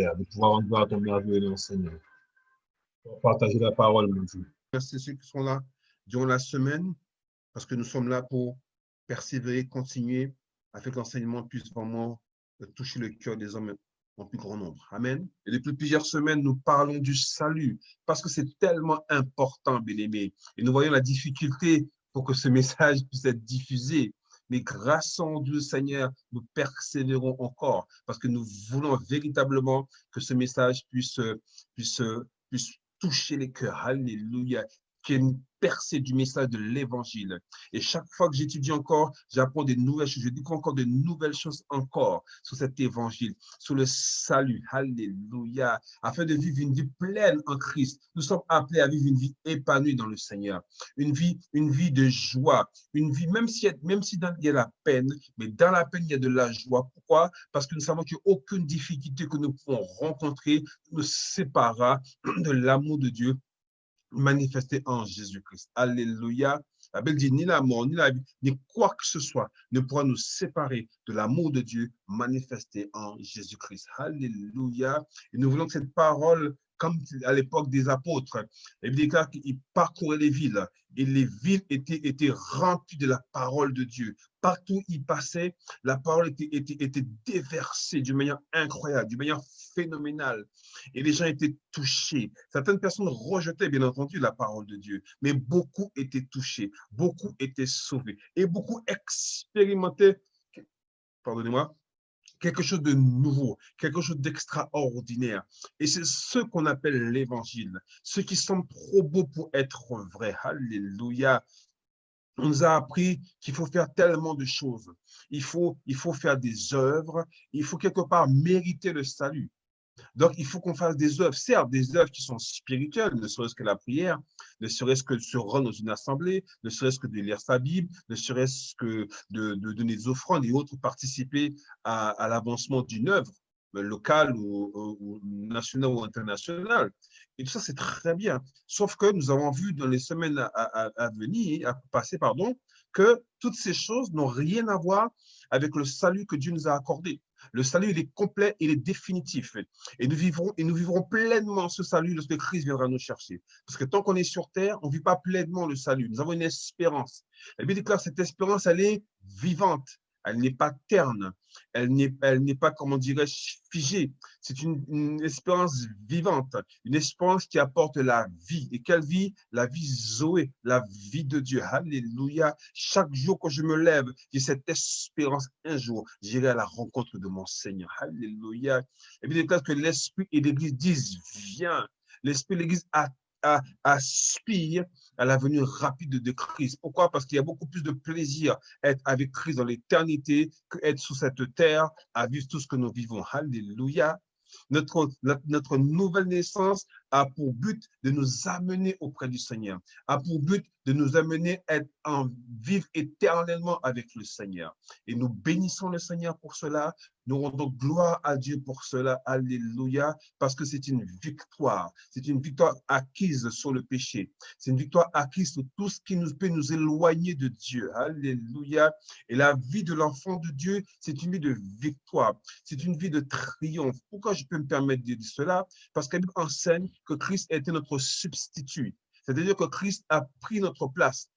Père, de pouvoir rendre gloire à ton merveilleux nom, Seigneur. Pour partager la parole, mon Dieu. Merci ceux qui sont là durant la semaine, parce que nous sommes là pour persévérer, continuer, afin que l'enseignement puisse vraiment toucher le cœur des hommes en plus grand nombre. Amen. Et depuis plusieurs semaines, nous parlons du salut, parce que c'est tellement important, bien-aimés. Et nous voyons la difficulté pour que ce message puisse être diffusé. Mais grâce en Dieu, Seigneur, nous persévérons encore, parce que nous voulons véritablement que ce message puisse toucher les cœurs. Alléluia. Qui est une percée du message de l'évangile. Et chaque fois que j'étudie encore, j'apprends des nouvelles choses. Je découvre encore de nouvelles choses encore sur cet évangile, sur le salut. Alléluia. Afin de vivre une vie pleine en Christ. Nous sommes appelés à vivre une vie épanouie dans le Seigneur. Une vie de joie. Une vie, même si il y a la peine, mais dans la peine, il y a de la joie. Pourquoi? Parce que nous savons qu'aucune difficulté que nous pouvons rencontrer nous séparera de l'amour de Dieu manifesté en Jésus-Christ. Alléluia. La Bible dit, ni la mort, ni la vie, ni quoi que ce soit ne pourra nous séparer de l'amour de Dieu manifesté en Jésus-Christ. Alléluia. Et nous voulons que cette parole, comme à l'époque des apôtres, il déclare qu'ils parcouraient les villes et les villes étaient remplies de la parole de Dieu. Partout où ils passaient, la parole était déversée d'une manière incroyable, d'une manière phénoménale. Et les gens étaient touchés. Certaines personnes rejetaient, bien entendu, la parole de Dieu, mais beaucoup étaient touchés, beaucoup étaient sauvés et beaucoup expérimentaient, pardonnez-moi, quelque chose de nouveau, quelque chose d'extraordinaire. Et c'est ce qu'on appelle l'évangile, ce qui semble trop beau pour être vrai. Alléluia. On nous a appris qu'il faut faire tellement de choses. Il faut faire des œuvres. Il faut quelque part mériter le salut. Donc, il faut qu'on fasse des œuvres, certes, des œuvres qui sont spirituelles, ne serait-ce que la prière, ne serait-ce que de se rendre dans une assemblée, ne serait-ce que de lire sa Bible, ne serait-ce que de donner des offrandes et autres, participer à l'avancement d'une œuvre locale ou nationale ou internationale. Et tout ça, c'est très bien. Sauf que nous avons vu dans les semaines à venir, à passer, pardon, que toutes ces choses n'ont rien à voir avec le salut que Dieu nous a accordé. Le salut, il est complet, il est définitif. Et nous vivrons pleinement ce salut lorsque Christ viendra nous chercher. Parce que tant qu'on est sur terre, on ne vit pas pleinement le salut. Nous avons une espérance. La Bible déclare que cette espérance, elle est vivante. Elle n'est pas terne. Elle n'est pas, comment dirais-je, figée. C'est une espérance vivante. Une espérance qui apporte la vie. Et quelle vie? La vie Zoé, la vie de Dieu. Alléluia. Chaque jour que je me lève, j'ai cette espérance. Un jour, j'irai à la rencontre de mon Seigneur. Alléluia. Et puis, déclare que l'Esprit et l'Église disent, viens. L'Esprit et l'Église aspire à la venue rapide de Christ. Pourquoi? Parce qu'il y a beaucoup plus de plaisir à être avec Christ dans l'éternité que être sur cette terre à vivre tout ce que nous vivons. Alléluia. Notre nouvelle naissance a pour but de nous amener auprès du Seigneur, a pour but de nous amener à vivre éternellement avec le Seigneur. Et nous bénissons le Seigneur pour cela, nous rendons gloire à Dieu pour cela, alléluia, parce que c'est une victoire acquise sur le péché, c'est une victoire acquise sur tout ce qui peut nous éloigner de Dieu, alléluia. Et la vie de l'enfant de Dieu, c'est une vie de victoire, c'est une vie de triomphe. Pourquoi je peux me permettre de dire cela? Parce que la Bible enseigne que Christ a été notre substitut. C'est-à-dire que Christ a pris notre place.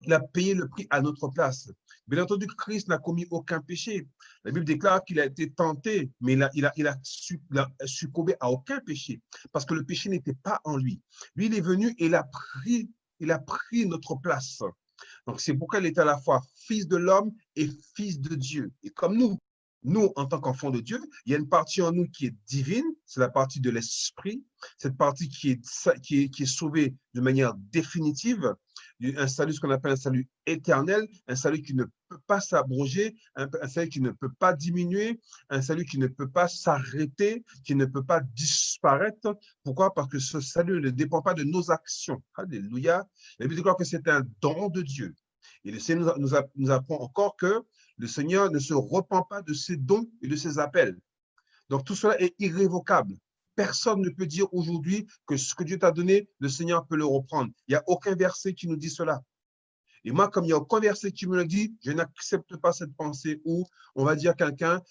Il a payé le prix à notre place. Bien entendu, Christ n'a commis aucun péché. La Bible déclare qu'il a été tenté, mais il a succombé à aucun péché, parce que le péché n'était pas en lui. Lui, il est venu et il a pris notre place. Donc, c'est pourquoi il est à la fois fils de l'homme et fils de Dieu. Et comme nous, en tant qu'enfants de Dieu, il y a une partie en nous qui est divine, c'est la partie de l'esprit, cette partie qui est sauvée de manière définitive, un salut, ce qu'on appelle un salut éternel, un salut qui ne peut pas s'abroger, un salut qui ne peut pas diminuer, un salut qui ne peut pas s'arrêter, qui ne peut pas disparaître. Pourquoi? Parce que ce salut ne dépend pas de nos actions. Alléluia. La Bible dit que c'est un don de Dieu. Et le Seigneur nous apprend encore que le Seigneur ne se repent pas de ses dons et de ses appels. Donc, tout cela est irrévocable. Personne ne peut dire aujourd'hui que ce que Dieu t'a donné, le Seigneur peut le reprendre. Il n'y a aucun verset qui nous dit cela. Et moi, comme il y a aucun verset qui me le dit, je n'accepte pas cette pensée où on va dire à quelqu'un,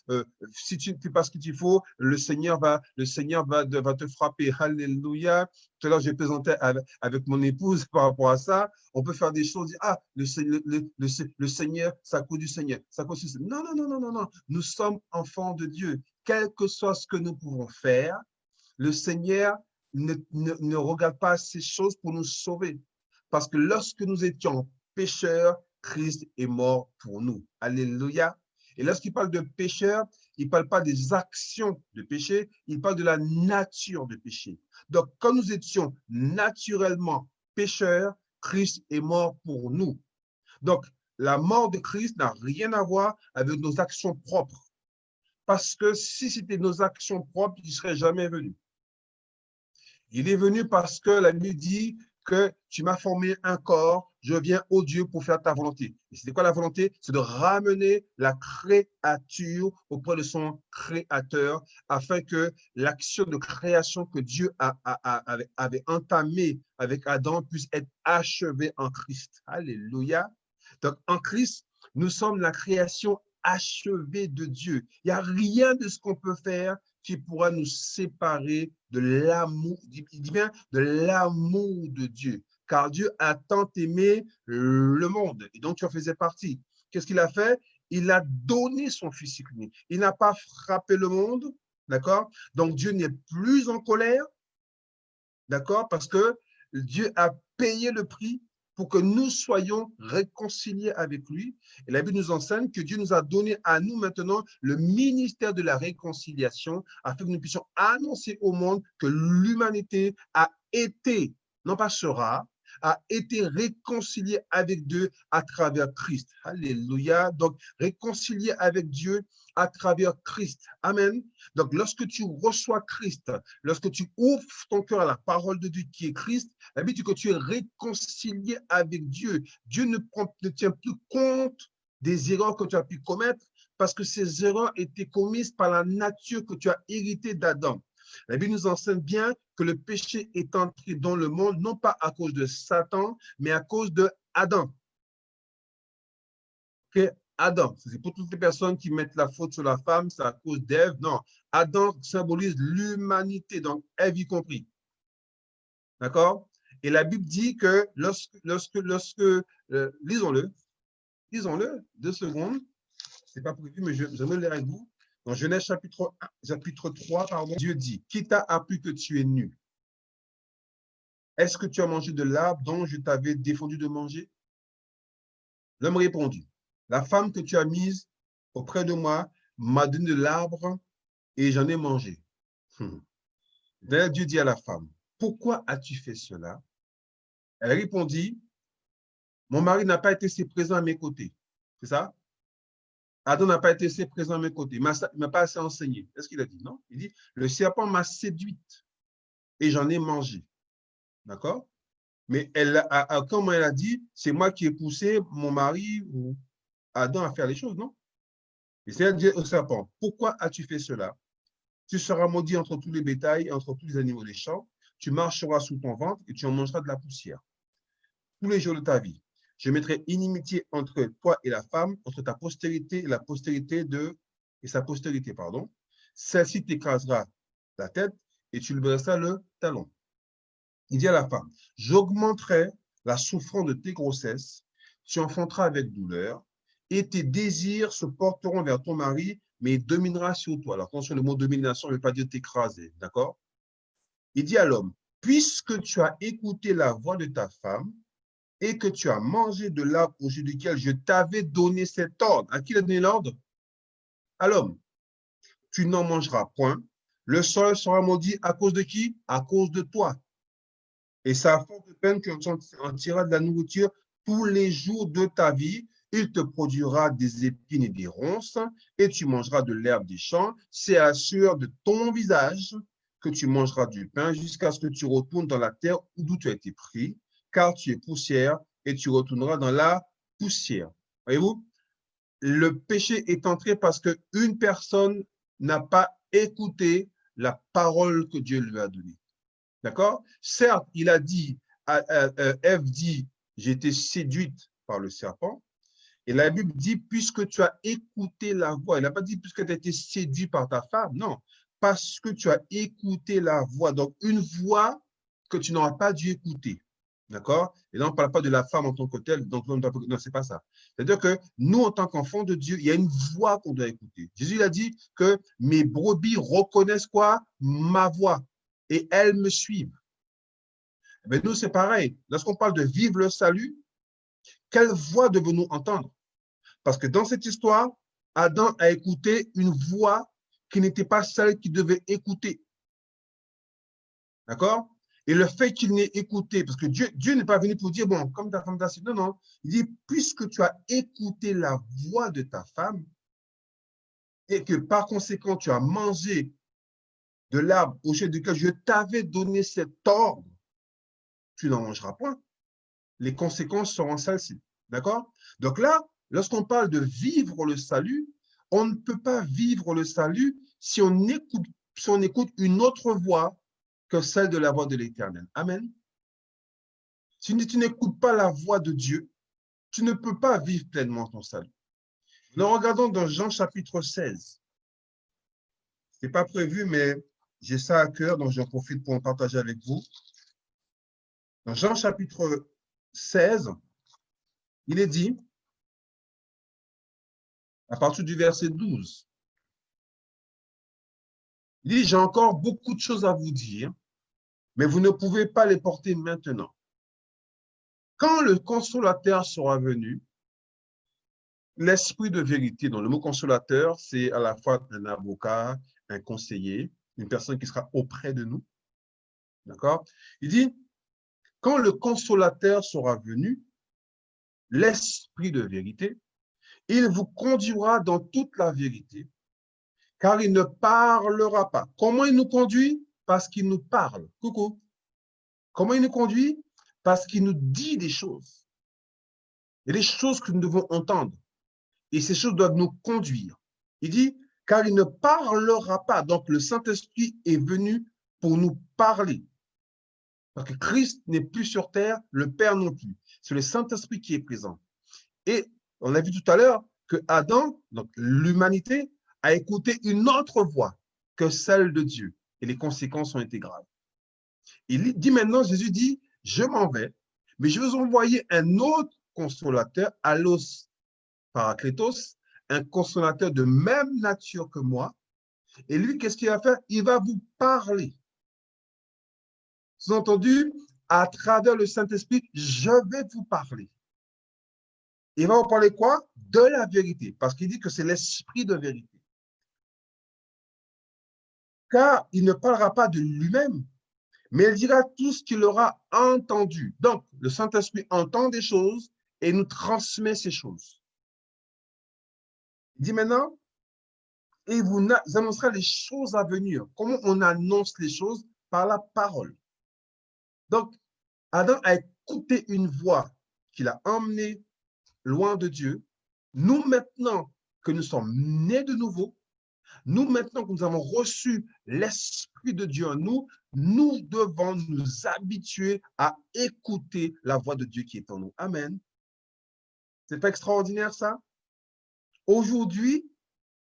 si tu ne fais pas ce qu'il faut, le Seigneur va te frapper. Alléluia. Tout à l'heure, j'ai présenté avec mon épouse par rapport à ça. On peut faire des choses, dire, ah, le Seigneur, ça coûte du Seigneur. Ça coûte du Seigneur. Non, non, non, non, non, non. Nous sommes enfants de Dieu. Quel que soit ce que nous pouvons faire, le Seigneur ne regarde pas ces choses pour nous sauver. Parce que lorsque nous étions pécheurs, Christ est mort pour nous. Alléluia. Et lorsqu'il parle de pécheurs, il ne parle pas des actions de péché, il parle de la nature de péché. Donc, quand nous étions naturellement pécheurs, Christ est mort pour nous. Donc, la mort de Christ n'a rien à voir avec nos actions propres. Parce que si c'était nos actions propres, il ne serait jamais venu. Il est venu parce que la Bible dit que tu m'as formé un corps, je viens au Dieu pour faire ta volonté. Et c'est quoi la volonté? C'est de ramener la créature auprès de son créateur afin que l'action de création que Dieu avait entamée avec Adam puisse être achevée en Christ. Alléluia. Donc, en Christ, nous sommes la création achevée de Dieu. Il n'y a rien de ce qu'on peut faire qui pourra nous séparer de l'amour, il dit bien, de l'amour de Dieu. Car Dieu a tant aimé le monde, et donc tu en faisais partie. Qu'est-ce qu'il a fait? Il a donné son Fils unique. Il n'a pas frappé le monde, d'accord? Donc Dieu n'est plus en colère, d'accord? Parce que Dieu a payé le prix pour que nous soyons réconciliés avec lui. Et la Bible nous enseigne que Dieu nous a donné à nous maintenant le ministère de la réconciliation afin que nous puissions annoncer au monde que l'humanité a été, non pas sera, a été réconciliée avec Dieu à travers Christ. Alléluia. Donc, réconcilié avec Dieu à travers Christ. Amen. Donc, lorsque tu reçois Christ, lorsque tu ouvres ton cœur à la parole de Dieu qui est Christ, la Bible dit que tu es réconcilié avec Dieu. Dieu ne tient plus compte des erreurs que tu as pu commettre parce que ces erreurs étaient commises par la nature que tu as héritée d'Adam. La Bible nous enseigne bien que le péché est entré dans le monde, non pas à cause de Satan, mais à cause de Adam. Okay? Adam, c'est pour toutes les personnes qui mettent la faute sur la femme, c'est à cause d'Ève. Non, Adam symbolise l'humanité, donc Ève y compris. D'accord? Et la Bible dit que lisons-le, 2 secondes, c'est pas prévu, mais je me le lire avec vous. Dans Genèse chapitre 3, pardon, Dieu dit, qui t'a appris que tu es nu? Est-ce que tu as mangé de l'arbre dont je t'avais défendu de manger? L'homme répondit, la femme que tu as mise auprès de moi m'a donné de l'arbre et j'en ai mangé. D'ailleurs, Dieu dit à la femme, pourquoi as-tu fait cela? Elle répondit, mon mari n'a pas été si présent à mes côtés. C'est ça? Adam n'a pas été assez présent à mes côtés. Il ne m'a pas assez enseigné. Est-ce qu'il a dit? Non. Il dit, le serpent m'a séduite et j'en ai mangé. D'accord? Mais comment elle a dit, c'est moi qui ai poussé mon mari ou Adam à faire les choses, non? Et c'est elle dit au serpent, pourquoi as-tu fait cela? Tu seras maudit entre tous les bétails et entre tous les animaux des champs. Tu marcheras sous ton ventre et tu en mangeras de la poussière. Tous les jours de ta vie. Je mettrai inimitié entre toi et la femme, entre ta postérité et la postérité et sa postérité, pardon. Celle-ci t'écrasera la tête et tu lui briseras le talon. Il dit à la femme, j'augmenterai la souffrance de tes grossesses, tu enfanteras avec douleur, et tes désirs se porteront vers ton mari, mais il dominera sur toi. Alors, attention, le mot domination ne veut pas dire t'écraser, d'accord? Il dit à l'homme, puisque tu as écouté la voix de ta femme, et que tu as mangé de l'arbre au sujet duquel je t'avais donné cet ordre. À qui il a donné l'ordre? À l'homme. Tu n'en mangeras point. Le sol sera maudit à cause de qui? À cause de toi. Et c'est à force de peine que tu en tireras de la nourriture tous les jours de ta vie. Il te produira des épines et des ronces, et tu mangeras de l'herbe des champs. C'est à la sueur de ton visage que tu mangeras du pain jusqu'à ce que tu retournes dans la terre d'où tu as été pris, car tu es poussière et tu retourneras dans la poussière. Voyez-vous, le péché est entré parce qu'une personne n'a pas écouté la parole que Dieu lui a donnée. D'accord? Certes, il a dit, Ève dit, j'ai été séduite par le serpent. Et la Bible dit, puisque tu as écouté la voix. Il n'a pas dit, puisque tu as été séduit par ta femme. Non, parce que tu as écouté la voix. Donc, une voix que tu n'auras pas dû écouter. D'accord? Et là, on ne parle pas de la femme en tant que telle. Donc, non, c'est pas ça. C'est-à-dire que nous, en tant qu'enfants de Dieu, il y a une voix qu'on doit écouter. Jésus il a dit que mes brebis reconnaissent quoi? Ma voix. Et elles me suivent. Mais nous, c'est pareil. Lorsqu'on parle de vivre le salut, quelle voix devons-nous entendre? Parce que dans cette histoire, Adam a écouté une voix qui n'était pas celle qu'il devait écouter. D'accord? Et le fait qu'il n'ait écouté, parce que Dieu n'est pas venu pour dire, bon, comme ta femme t'a dit, non, non. Il dit, puisque tu as écouté la voix de ta femme, et que par conséquent, tu as mangé de l'arbre au sujet duquel je t'avais donné cet ordre, tu n'en mangeras point. Les conséquences seront celles-ci. D'accord? Donc là, lorsqu'on parle de vivre le salut, on ne peut pas vivre le salut si on écoute une autre voix que celle de la voix de l'Éternel. Amen. Si tu n'écoutes pas la voix de Dieu, tu ne peux pas vivre pleinement ton salut. Nous regardons dans Jean chapitre 16. Ce n'est pas prévu, mais j'ai ça à cœur, donc j'en profite pour en partager avec vous. Dans Jean chapitre 16, il est dit, à partir du verset 12, il dit, j'ai encore beaucoup de choses à vous dire, mais vous ne pouvez pas les porter maintenant. Quand le consolateur sera venu, l'esprit de vérité, dont le mot consolateur, c'est à la fois un avocat, un conseiller, une personne qui sera auprès de nous. D'accord? Il dit, quand le consolateur sera venu, l'esprit de vérité, il vous conduira dans toute la vérité, car il ne parlera pas. Comment il nous conduit? Parce qu'il nous parle. Coucou. Comment il nous conduit? Parce qu'il nous dit des choses. Il y a des choses que nous devons entendre. Et ces choses doivent nous conduire. Il dit, car il ne parlera pas. Donc, le Saint-Esprit est venu pour nous parler. Parce que Christ n'est plus sur terre, le Père non plus. C'est le Saint-Esprit qui est présent. Et on a vu tout à l'heure que Adam, donc l'humanité, a écouté une autre voix que celle de Dieu. Et les conséquences ont été graves. Il dit maintenant, Jésus dit, je m'en vais, mais je vais vous envoyer un autre consolateur, allos parakletos, un consolateur de même nature que moi. Et lui, qu'est-ce qu'il va faire? Il va vous parler. Sous-entendu, à travers le Saint-Esprit, je vais vous parler. Il va vous parler quoi? De la vérité, parce qu'il dit que c'est l'esprit de vérité. Car il ne parlera pas de lui-même, mais il dira tout ce qu'il aura entendu. Donc, le Saint-Esprit entend des choses et nous transmet ces choses. Il dit maintenant, et vous annoncerez les choses à venir. Comment on annonce les choses? Par la parole. Donc, Adam a écouté une voix qui l'a emmené loin de Dieu. Nous, maintenant que nous sommes nés de nouveau, nous, maintenant que nous avons reçu l'Esprit de Dieu en nous, nous devons nous habituer à écouter la voix de Dieu qui est en nous. Amen. C'est pas extraordinaire, ça? Aujourd'hui,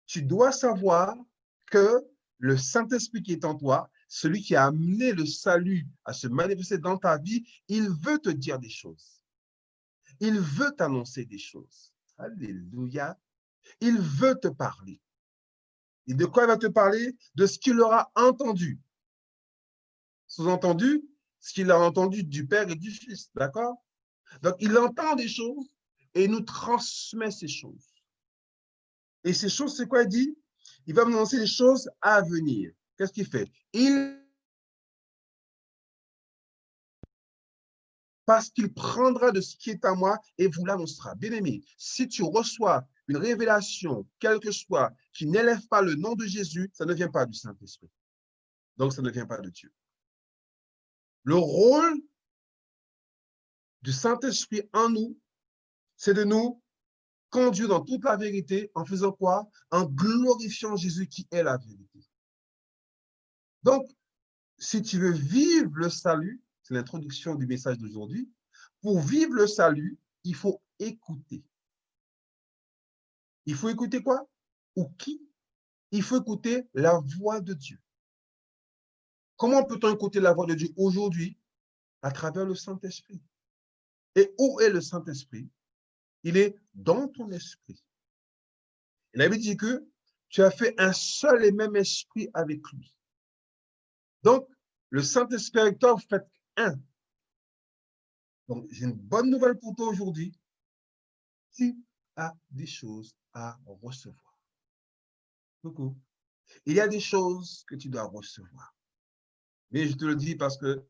tu dois savoir que le Saint-Esprit qui est en toi, celui qui a amené le salut à se manifester dans ta vie, il veut te dire des choses. Il veut t'annoncer des choses. Alléluia. Il veut te parler. Et de quoi il va te parler? De ce qu'il aura entendu. Sous-entendu, ce qu'il a entendu du Père et du Fils. D'accord? Donc, il entend des choses et il nous transmet ces choses. Et ces choses, c'est quoi il dit? Il va me annoncer des choses à venir. Qu'est-ce qu'il fait? Parce qu'il prendra de ce qui est à moi et vous l'annoncera. Bien-aimé, si tu reçois une révélation, quelle que soit, qui n'élève pas le nom de Jésus, ça ne vient pas du Saint-Esprit. Donc, ça ne vient pas de Dieu. Le rôle du Saint-Esprit en nous, c'est de nous conduire dans toute la vérité en faisant quoi? En glorifiant Jésus qui est la vérité. Donc, si tu veux vivre le salut, c'est l'introduction du message d'aujourd'hui, pour vivre le salut, il faut écouter. Il faut écouter quoi? Ou qui? Il faut écouter la voix de Dieu. Comment peut-on écouter la voix de Dieu aujourd'hui? À travers le Saint-Esprit. Et où est le Saint-Esprit? Il est dans ton esprit. Et la Bible dit que tu as fait un seul et même esprit avec lui. Donc, le Saint-Esprit avec toi, vous faites un. Donc, j'ai une bonne nouvelle pour toi aujourd'hui. Tu as des choses à recevoir. Coucou. Il y a des choses que tu dois recevoir. Mais je te le dis parce que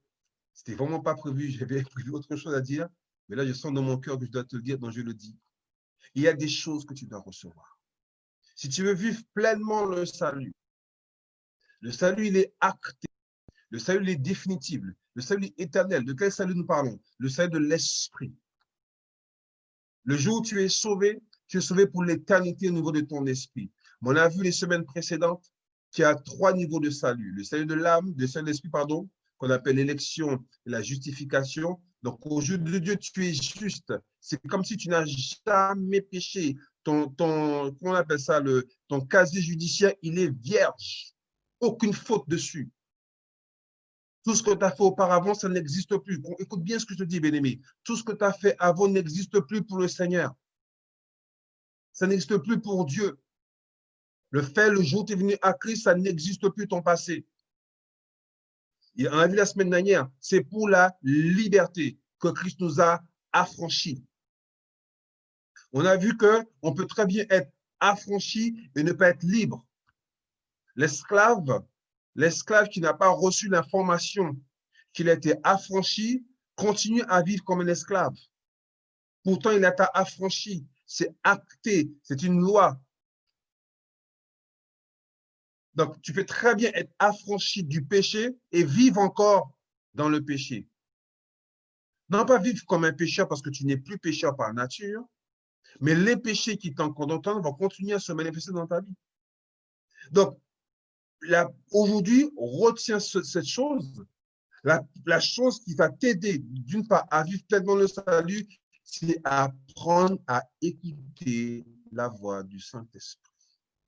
c'était vraiment pas prévu. J'avais prévu autre chose à dire. Mais là, je sens dans mon cœur que je dois te le dire, donc je le dis. Il y a des choses que tu dois recevoir. Si tu veux vivre pleinement le salut, il est acté. Le salut, il est définitif. Le salut est éternel. De quel salut nous parlons? Le salut de l'esprit. Le jour où tu es sauvé pour l'éternité au niveau de ton esprit. Mais on a vu les semaines précédentes qu'il y a 3 niveaux de salut. Le salut de l'âme, le salut de l'esprit, pardon, qu'on appelle l'élection et la justification. Donc, aux yeux de Dieu, tu es juste. C'est comme si tu n'as jamais péché. Comment on appelle ça, ton casier judiciaire, il est vierge. Aucune faute dessus. Tout ce que tu as fait auparavant, ça n'existe plus. Écoute bien ce que je te dis, bien-aimé. Tout ce que tu as fait avant n'existe plus pour le Seigneur. Ça n'existe plus pour Dieu. Le jour où tu es venu à Christ, ça n'existe plus ton passé. Et on a vu la semaine dernière, c'est pour la liberté que Christ nous a affranchis. On a vu qu'on peut très bien être affranchi et ne pas être libre. L'esclave qui n'a pas reçu l'information qu'il a été affranchi, continue à vivre comme un esclave. Pourtant, il a été affranchi. C'est acté, c'est une loi. Donc, tu peux très bien être affranchi du péché et vivre encore dans le péché. Non pas vivre comme un pécheur parce que tu n'es plus pécheur par nature, mais les péchés qui t'encombrent vont continuer à se manifester dans ta vie. Donc, aujourd'hui, retiens cette chose. La chose qui va t'aider, d'une part, à vivre pleinement le salut, c'est apprendre à écouter la voix du Saint-Esprit.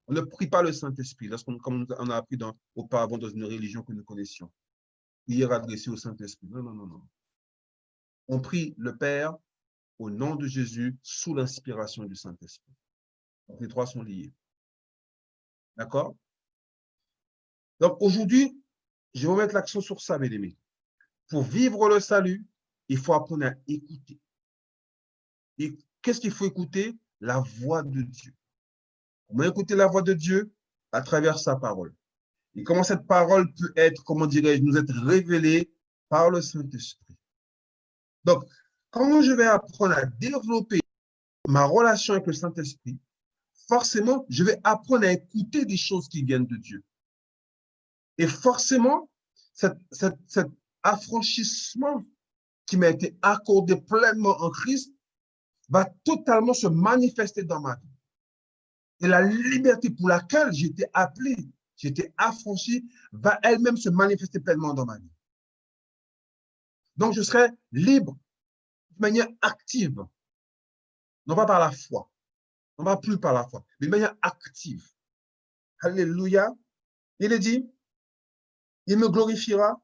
On ne prie pas le Saint-Esprit, comme on a appris auparavant dans une religion que nous connaissions. Prière adressée au Saint-Esprit. Non, non, non, non. On prie le Père au nom de Jésus sous l'inspiration du Saint-Esprit. Donc, les 3 sont liés. D'accord? Donc, aujourd'hui, je vais mettre l'accent sur ça, mes amis. Pour vivre le salut, il faut apprendre à écouter. Et qu'est-ce qu'il faut écouter? La voix de Dieu. Comment écouter la voix de Dieu? À travers sa parole. Et comment cette parole peut être, comment dirais-je, nous être révélée par le Saint-Esprit. Donc, quand je vais apprendre à développer ma relation avec le Saint-Esprit, forcément, je vais apprendre à écouter des choses qui viennent de Dieu. Et forcément, cet affranchissement qui m'a été accordé pleinement en Christ va totalement se manifester dans ma vie. Et la liberté pour laquelle j'ai été appelé, j'ai été affranchi, va elle-même se manifester pleinement dans ma vie. Donc, je serai libre de manière active, non pas par la foi, non pas plus par la foi, mais de manière active. Alléluia. Il est dit, il me glorifiera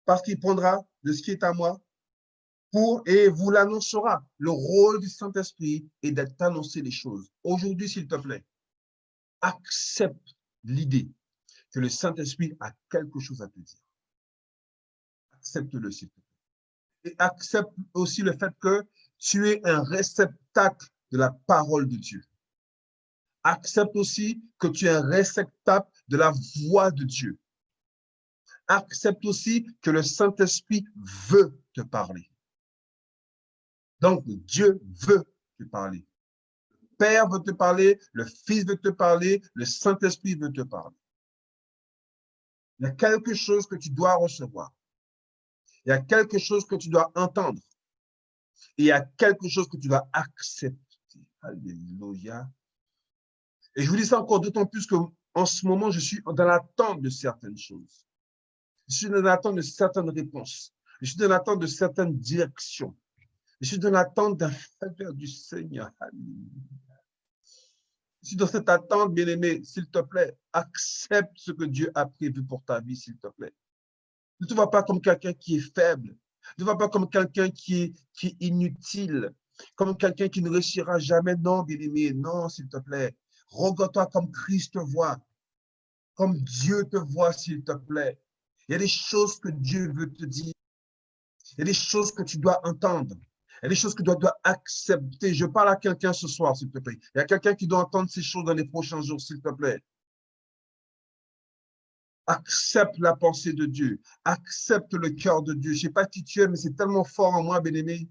parce qu'il prendra de ce qui est à moi et vous l'annoncera. Le rôle du Saint-Esprit est d'annoncer les choses. Aujourd'hui, s'il te plaît, accepte l'idée que le Saint-Esprit a quelque chose à te dire. Accepte-le, s'il te plaît. Et accepte aussi le fait que tu es un réceptacle de la parole de Dieu. Accepte aussi que tu es un réceptacle de la voix de Dieu. Accepte aussi que le Saint-Esprit veut te parler. Donc, Dieu veut te parler. Le Père veut te parler, le Fils veut te parler, le Saint-Esprit veut te parler. Il y a quelque chose que tu dois recevoir. Il y a quelque chose que tu dois entendre. Et il y a quelque chose que tu dois accepter. Alléluia. Et je vous dis ça encore d'autant plus qu'en ce moment, je suis dans l'attente de certaines choses. Je suis dans l'attente de certaines réponses. Je suis dans l'attente de certaines directions. Je suis dans l'attente d'un faveur du Seigneur. Je suis dans cette attente, bien-aimé. S'il te plaît, accepte ce que Dieu a prévu pour ta vie, s'il te plaît. Ne te vois pas comme quelqu'un qui est faible. Ne te vois pas comme quelqu'un qui est inutile, comme quelqu'un qui ne réussira jamais. Non, bien-aimé, non, s'il te plaît. Regarde-toi comme Christ te voit, comme Dieu te voit, s'il te plaît. Il y a des choses que Dieu veut te dire. Il y a des choses que tu dois entendre. Il y a des choses que tu dois accepter. Je parle à quelqu'un ce soir, s'il te plaît. Il y a quelqu'un qui doit entendre ces choses dans les prochains jours, s'il te plaît. Accepte la pensée de Dieu. Accepte le cœur de Dieu. Je ne sais pas qui tu es, mais c'est tellement fort en moi, bien-aimé.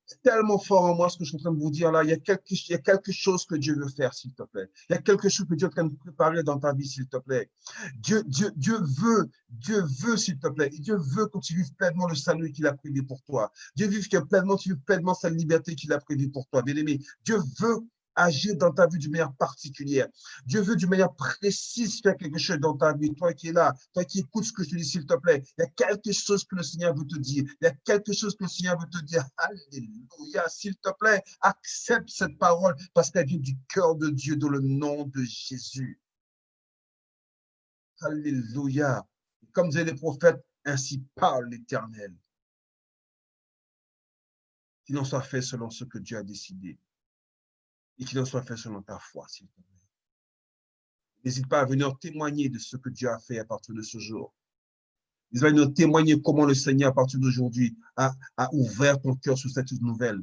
C'est tellement fort en moi ce que je suis en train de vous dire là. Il y a quelque chose que Dieu veut faire, s'il te plaît. Il y a quelque chose que Dieu est en train de préparer dans ta vie, s'il te plaît. Dieu veut, s'il te plaît. Dieu veut que tu vives pleinement le salut qu'il a prévu pour toi. Dieu veut que tu vives pleinement sa liberté qu'il a prévue pour toi, bien-aimé. Dieu veut agir dans ta vie d'une manière particulière. Dieu veut d'une manière précise faire quelque chose dans ta vie. Toi qui es là, toi qui écoutes ce que je te dis, s'il te plaît, il y a quelque chose que le Seigneur veut te dire. Il y a quelque chose que le Seigneur veut te dire. Alléluia, s'il te plaît, accepte cette parole parce qu'elle vient du cœur de Dieu dans le nom de Jésus. Alléluia. Comme disaient les prophètes, ainsi parle l'Éternel. Qu'il en soit fait selon ce que Dieu a décidé. Et qu'il en soit fait selon ta foi, s'il te plaît. N'hésite pas à venir témoigner de ce que Dieu a fait à partir de ce jour. N'hésite pas à venir témoigner comment le Seigneur, à partir d'aujourd'hui, a ouvert ton cœur sur cette nouvelle.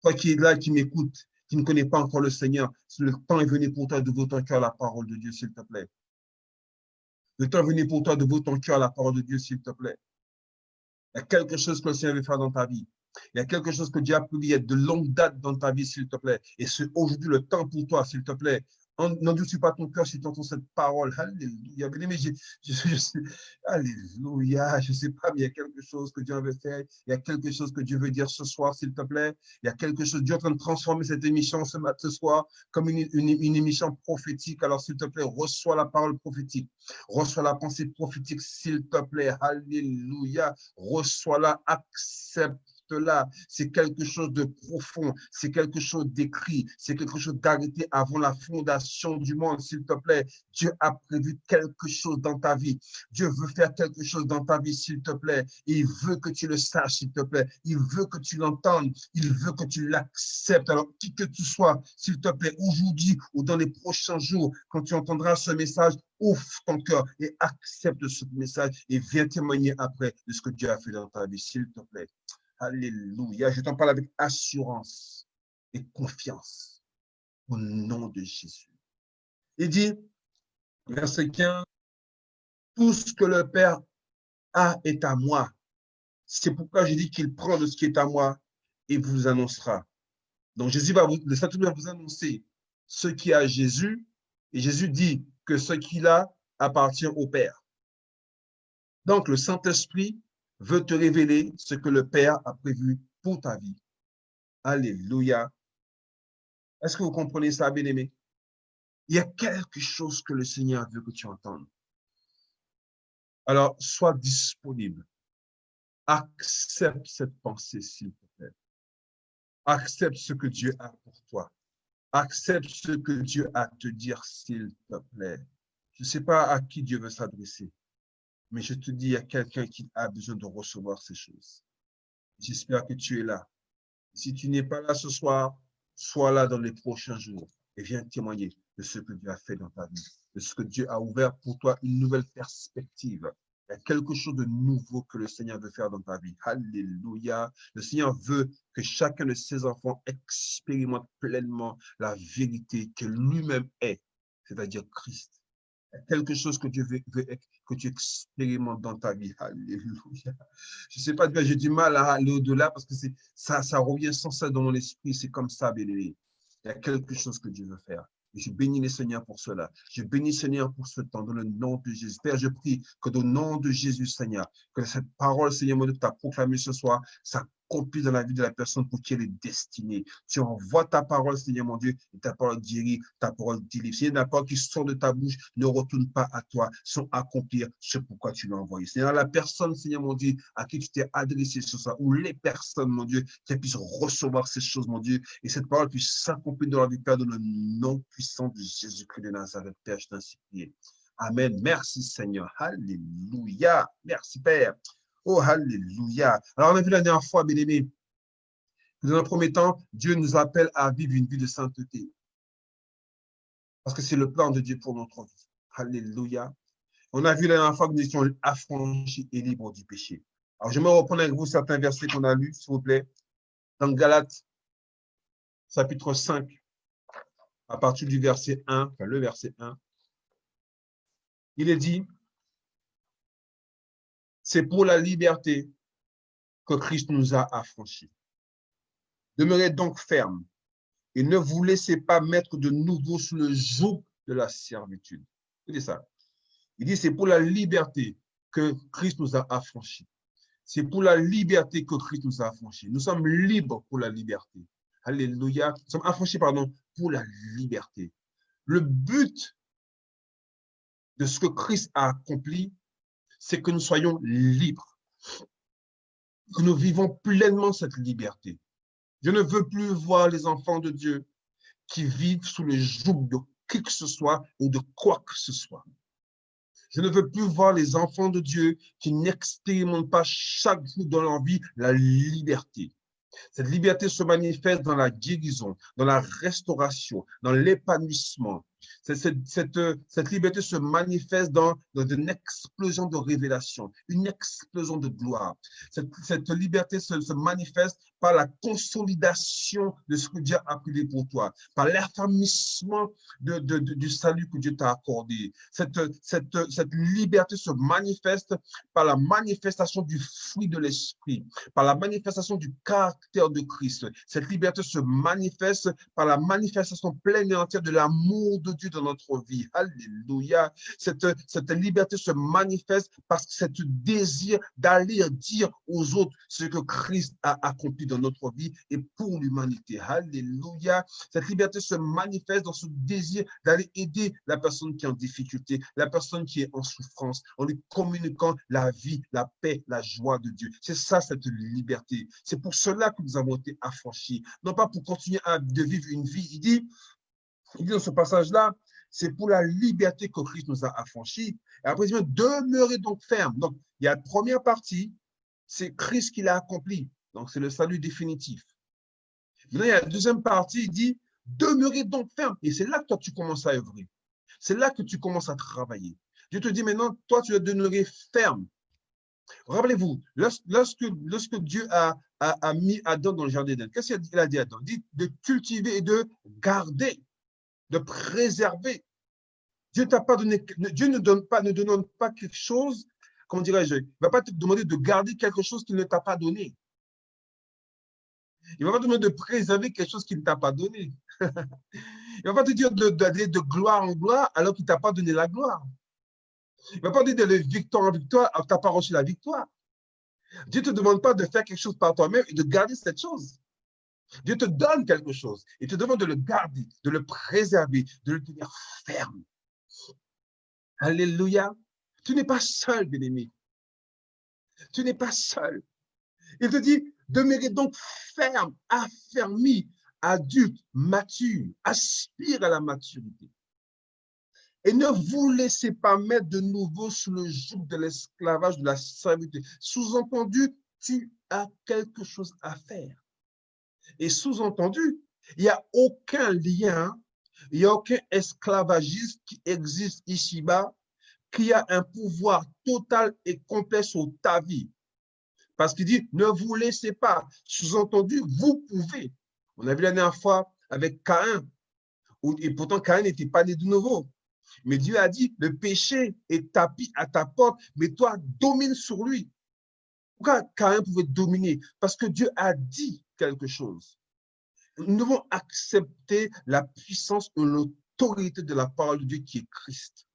Toi qui es là, qui m'écoute, qui ne connais pas encore le Seigneur, le temps est venu pour toi d'ouvrir ton cœur à la parole de Dieu, s'il te plaît. Le temps est venu pour toi d'ouvrir ton cœur à la parole de Dieu, s'il te plaît. Il y a quelque chose que le Seigneur veut faire dans ta vie. Il y a quelque chose que Dieu a prévu de longue date dans ta vie, s'il te plaît. Et c'est aujourd'hui le temps pour toi, s'il te plaît. N'endurcis pas ton cœur si tu entends cette parole. Alléluia. Bien-aimé, alléluia. Je ne sais pas, mais il y a quelque chose que Dieu veut faire. Il y a quelque chose que Dieu veut dire ce soir, s'il te plaît. Il y a quelque chose. Dieu est en train de transformer cette émission ce soir comme une émission prophétique. Alors, s'il te plaît, reçois la parole prophétique. Reçois la pensée prophétique, s'il te plaît. Alléluia. Reçois-la, accepte-la. C'est quelque chose de profond. C'est quelque chose d'écrit. C'est quelque chose d'arrêté avant la fondation du monde, s'il te plaît. Dieu a prévu quelque chose dans ta vie. Dieu veut faire quelque chose dans ta vie, s'il te plaît. Et il veut que tu le saches, s'il te plaît. Il veut que tu l'entendes. Il veut que tu l'acceptes. Alors, qui que tu sois, s'il te plaît, aujourd'hui ou dans les prochains jours, quand tu entendras ce message, ouvre ton cœur et accepte ce message et viens témoigner après de ce que Dieu a fait dans ta vie, s'il te plaît. Alléluia. Je t'en parle avec assurance et confiance au nom de Jésus. Il dit, verset 15, tout ce que le Père a est à moi. C'est pourquoi je dis qu'il prend de ce qui est à moi et vous annoncera. Donc Jésus va le Saint-Esprit va vous annoncer ce qui est à Jésus et Jésus dit que ce qu'il a appartient au Père. Donc le Saint-Esprit veut te révéler ce que le Père a prévu pour ta vie. Alléluia. Est-ce que vous comprenez ça, bien-aimé? Il y a quelque chose que le Seigneur veut que tu entendes. Alors, sois disponible. Accepte cette pensée, s'il te plaît. Accepte ce que Dieu a pour toi. Accepte ce que Dieu a à te dire, s'il te plaît. Je ne sais pas à qui Dieu veut s'adresser, mais je te dis, il y a quelqu'un qui a besoin de recevoir ces choses. J'espère que tu es là. Si tu n'es pas là ce soir, sois là dans les prochains jours et viens témoigner de ce que Dieu a fait dans ta vie, de ce que Dieu a ouvert pour toi, une nouvelle perspective. Il y a quelque chose de nouveau que le Seigneur veut faire dans ta vie. Alléluia. Le Seigneur veut que chacun de ses enfants expérimente pleinement la vérité que lui-même est, c'est-à-dire Christ. Il y a quelque chose que Dieu veut que tu expérimentes dans ta vie. Alléluia. Je ne sais pas, j'ai du mal à aller au-delà parce que ça revient sans cesse dans mon esprit. C'est comme ça, bien-aimé. Il y a quelque chose que Dieu veut faire. Et je bénis le Seigneur pour cela. Je bénis le Seigneur pour ce temps, dans le nom de Jésus. Père, je prie que dans le nom de Jésus, Seigneur, que cette parole, Seigneur, que tu as proclamée ce soir, ça accomplit dans la vie de la personne pour qui elle est destinée. Tu envoies ta parole, Seigneur mon Dieu, et ta parole guérit, ta parole délivre. Seigneur, la parole qui sort de ta bouche ne retourne pas à toi, sans accomplir ce pourquoi tu l'as envoyé. Seigneur, la personne, Seigneur mon Dieu, à qui tu t'es adressé ce soir, ou les personnes, mon Dieu, qu'elles puissent recevoir ces choses, mon Dieu, et cette parole puisse s'accomplir dans la vie, Père, dans le nom puissant de Jésus-Christ de Nazareth, Père, je t'en supplie. Amen. Merci, Seigneur. Alléluia. Merci, Père. Oh, alléluia. Alors, on a vu la dernière fois, bien-aimés, dans un premier temps, Dieu nous appelle à vivre une vie de sainteté. Parce que c'est le plan de Dieu pour notre vie. Alléluia. On a vu la dernière fois que nous étions affranchis et libres du péché. Alors, je vais reprendre avec vous certains versets qu'on a lus, s'il vous plaît. Dans Galates, chapitre 5, à partir du verset 1, enfin le verset 1, il est dit, c'est pour la liberté que Christ nous a affranchis. Demeurez donc fermes et ne vous laissez pas mettre de nouveau sous le joug de la servitude. Écoutez ça. Il dit, c'est pour la liberté que Christ nous a affranchis. C'est pour la liberté que Christ nous a affranchis. Nous sommes libres pour la liberté. Alléluia. Nous sommes affranchis, pour la liberté. Le but de ce que Christ a accompli, c'est que nous soyons libres. Que nous vivons pleinement cette liberté. Je ne veux plus voir les enfants de Dieu qui vivent sous le joug de qui que ce soit ou de quoi que ce soit. Je ne veux plus voir les enfants de Dieu qui n'expérimentent pas chaque jour dans leur vie la liberté. Cette liberté se manifeste dans la guérison, dans la restauration, dans l'épanouissement. Cette liberté se manifeste dans une explosion de révélation, une explosion de gloire. Cette liberté se manifeste par la consolidation de ce que Dieu a privé pour toi, par l'affermissement du salut que Dieu t'a accordé. Cette liberté se manifeste par la manifestation du fruit de l'esprit, par la manifestation du caractère de Christ. Cette liberté se manifeste par la manifestation pleine et entière de l'amour de Dieu dans notre vie. Alléluia. Cette liberté se manifeste parce que ce désir d'aller dire aux autres ce que Christ a accompli dans notre vie et pour l'humanité. Alléluia. Cette liberté se manifeste dans ce désir d'aller aider la personne qui est en difficulté, la personne qui est en souffrance, en lui communiquant la vie, la paix, la joie de Dieu. C'est ça, cette liberté. C'est pour cela que nous avons été affranchis. Non pas pour continuer de vivre une vie. Il dit dans ce passage-là, c'est pour la liberté que Christ nous a affranchis. Et après, il dit, demeurez donc fermes. Donc, il y a la première partie, c'est Christ qui l'a accompli. Donc, c'est le salut définitif. Maintenant, il y a la deuxième partie, il dit, demeurez donc fermes. Et c'est là que toi, tu commences à œuvrer. C'est là que tu commences à travailler. Dieu te dit maintenant, toi, tu dois demeurer ferme. Rappelez-vous, lorsque Dieu a mis Adam dans le jardin d'Éden, qu'est-ce qu'il a dit à Adam? Il dit de cultiver et de garder, de préserver. Dieu t'a pas donné, Dieu ne donne pas quelque chose, comment dirais-je, il ne va pas te demander de garder quelque chose qu'il ne t'a pas donné. Il ne va pas te demander de préserver quelque chose qu'il ne t'a pas donné. Il ne va pas te dire d'aller de gloire en gloire alors qu'il ne t'a pas donné la gloire. Il ne va pas te dire d'aller de victoire en victoire alors que tu n'as pas reçu la victoire. Dieu ne te demande pas de faire quelque chose par toi-même et de garder cette chose. Dieu te donne quelque chose. Il te demande de le garder, de le préserver, de le tenir ferme. Alléluia. Tu n'es pas seul, bien-aimé. Tu n'es pas seul. Il te dit, demeurez donc ferme, affermi, adulte, mature, aspire à la maturité. Et ne vous laissez pas mettre de nouveau sous le joug de l'esclavage, de la servitude. Sous-entendu, tu as quelque chose à faire. Et sous-entendu, il n'y a aucun lien, il n'y a aucun esclavagisme qui existe ici-bas, qui a un pouvoir total et complet sur ta vie. Parce qu'il dit, ne vous laissez pas. Sous-entendu, vous pouvez. On a vu la dernière fois avec Caïn, et pourtant Caïn n'était pas né de nouveau. Mais Dieu a dit, le péché est tapis à ta porte, mais toi, domine sur lui. Pourquoi Caïn pouvait dominer? Parce que Dieu a dit quelque chose. Nous devons accepter la puissance et l'autorité de la parole de Dieu qui est Christ.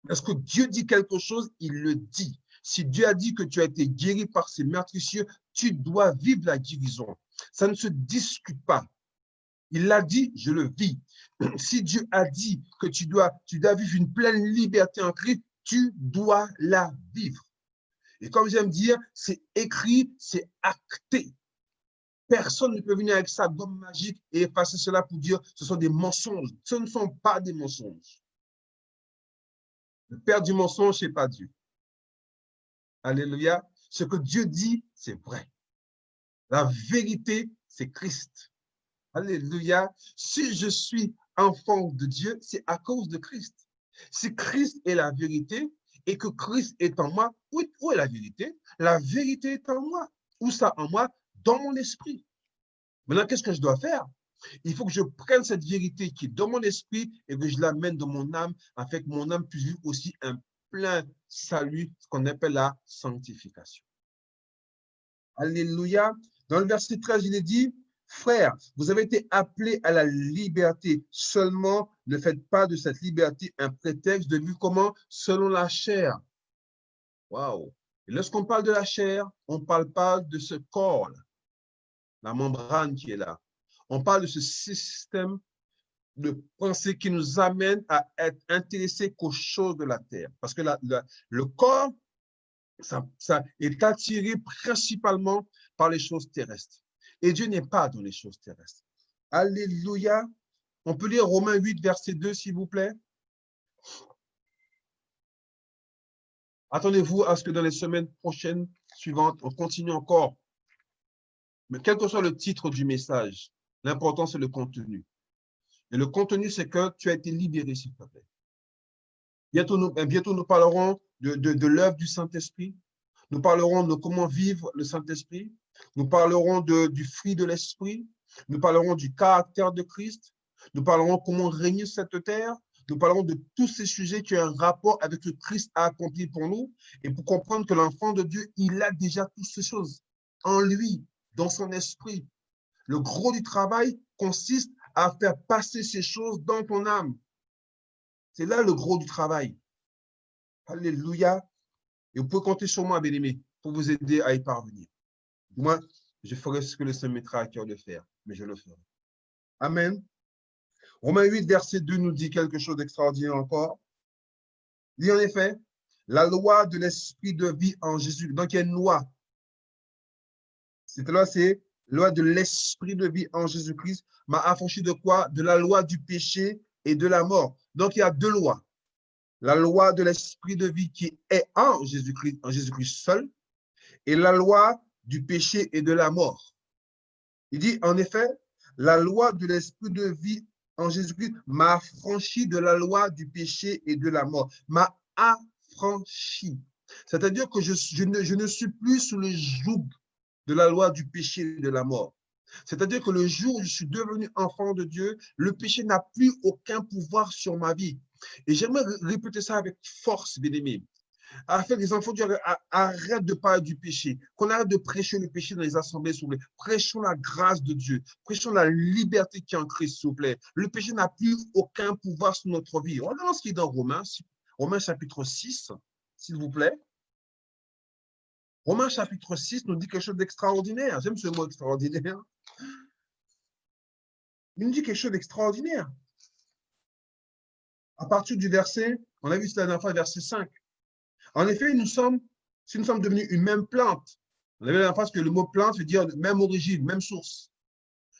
Parce que Dieu dit quelque chose, il le dit. Si Dieu a dit que tu as été guéri par ses meurtrissures, tu dois vivre la guérison. Ça ne se discute pas. Il l'a dit, je le vis. Si Dieu a dit que tu dois vivre une pleine liberté en Christ, tu dois la vivre. Et comme j'aime dire, c'est écrit, c'est acté. Personne ne peut venir avec sa gomme magique et effacer cela pour dire que ce sont des mensonges. Ce ne sont pas des mensonges. Le père du mensonge, ce n'est pas Dieu. Alléluia. Ce que Dieu dit, c'est vrai. La vérité, c'est Christ. Alléluia. Si je suis enfant de Dieu, c'est à cause de Christ. Si Christ est la vérité et que Christ est en moi, où est la vérité? La vérité est en moi. Où ça en moi? Dans mon esprit. Maintenant, qu'est-ce que je dois faire? Il faut que je prenne cette vérité qui est dans mon esprit et que je l'amène dans mon âme, afin que mon âme puisse vivre aussi un plein salut, ce qu'on appelle la sanctification. Alléluia. Dans le verset 13, il est dit, frères, vous avez été appelés à la liberté. Seulement, ne faites pas de cette liberté un prétexte de vivre comment? Selon la chair. Waouh. Et lorsqu'on parle de la chair, on ne parle pas de ce corps, la membrane qui est là. On parle de ce système de pensée qui nous amène à être intéressés qu'aux choses de la terre. Parce que le corps, ça est attiré principalement par les choses terrestres. Et Dieu n'est pas dans les choses terrestres. Alléluia. On peut lire Romains 8, verset 2, s'il vous plaît. Attendez-vous à ce que dans les semaines prochaines, suivantes, on continue encore. Mais quel que soit le titre du message, l'important, c'est le contenu. Et le contenu, c'est que tu as été libéré, s'il te plaît. Bientôt, nous parlerons de l'œuvre du Saint-Esprit. Nous parlerons de comment vivre le Saint-Esprit. Nous parlerons du fruit de l'Esprit. Nous parlerons du caractère de Christ. Nous parlerons comment régner cette terre. Nous parlerons de tous ces sujets qui ont un rapport avec ce que Christ a accompli pour nous. Et pour comprendre que l'enfant de Dieu, il a déjà toutes ces choses en lui, dans son esprit. Le gros du travail consiste à faire passer ces choses dans ton âme. C'est là le gros du travail. Alléluia. Et vous pouvez compter sur moi, bien-aimés, pour vous aider à y parvenir. Moi, je ferai ce que le Seigneur mettra à cœur de faire, mais je le ferai. Amen. Romains 8, verset 2 nous dit quelque chose d'extraordinaire encore. Il dit en effet, la loi de l'esprit de vie en Jésus. Donc, il y a une loi. Cette loi, c'est la loi de l'esprit de vie en Jésus-Christ, m'a affranchi de quoi? De la loi du péché et de la mort. Donc, il y a deux lois. La loi de l'esprit de vie qui est en Jésus-Christ seul, et la loi du péché et de la mort. Il dit, en effet, la loi de l'esprit de vie en Jésus-Christ m'a affranchi de la loi du péché et de la mort. M'a affranchi. C'est-à-dire que je ne suis plus sous le joug de la loi du péché et de la mort. C'est-à-dire que le jour où je suis devenu enfant de Dieu, le péché n'a plus aucun pouvoir sur ma vie. Et j'aimerais répéter ça avec force, bien-aimés. Afin que les enfants de Dieu arrêtent de parler du péché, qu'on arrête de prêcher le péché dans les assemblées, s'il vous plaît. Prêchons la grâce de Dieu, prêchons la liberté qui est en Christ, s'il vous plaît. Le péché n'a plus aucun pouvoir sur notre vie. Regardons ce qui est dans Romains chapitre 6, s'il vous plaît. Romains chapitre 6 nous dit quelque chose d'extraordinaire. J'aime ce mot extraordinaire. Il nous dit quelque chose d'extraordinaire. À partir du verset, on a vu cela la dernière fois, verset 5. En effet, si nous sommes devenus une même plante, on avait la dernière fois que le mot plante veut dire même origine, même source.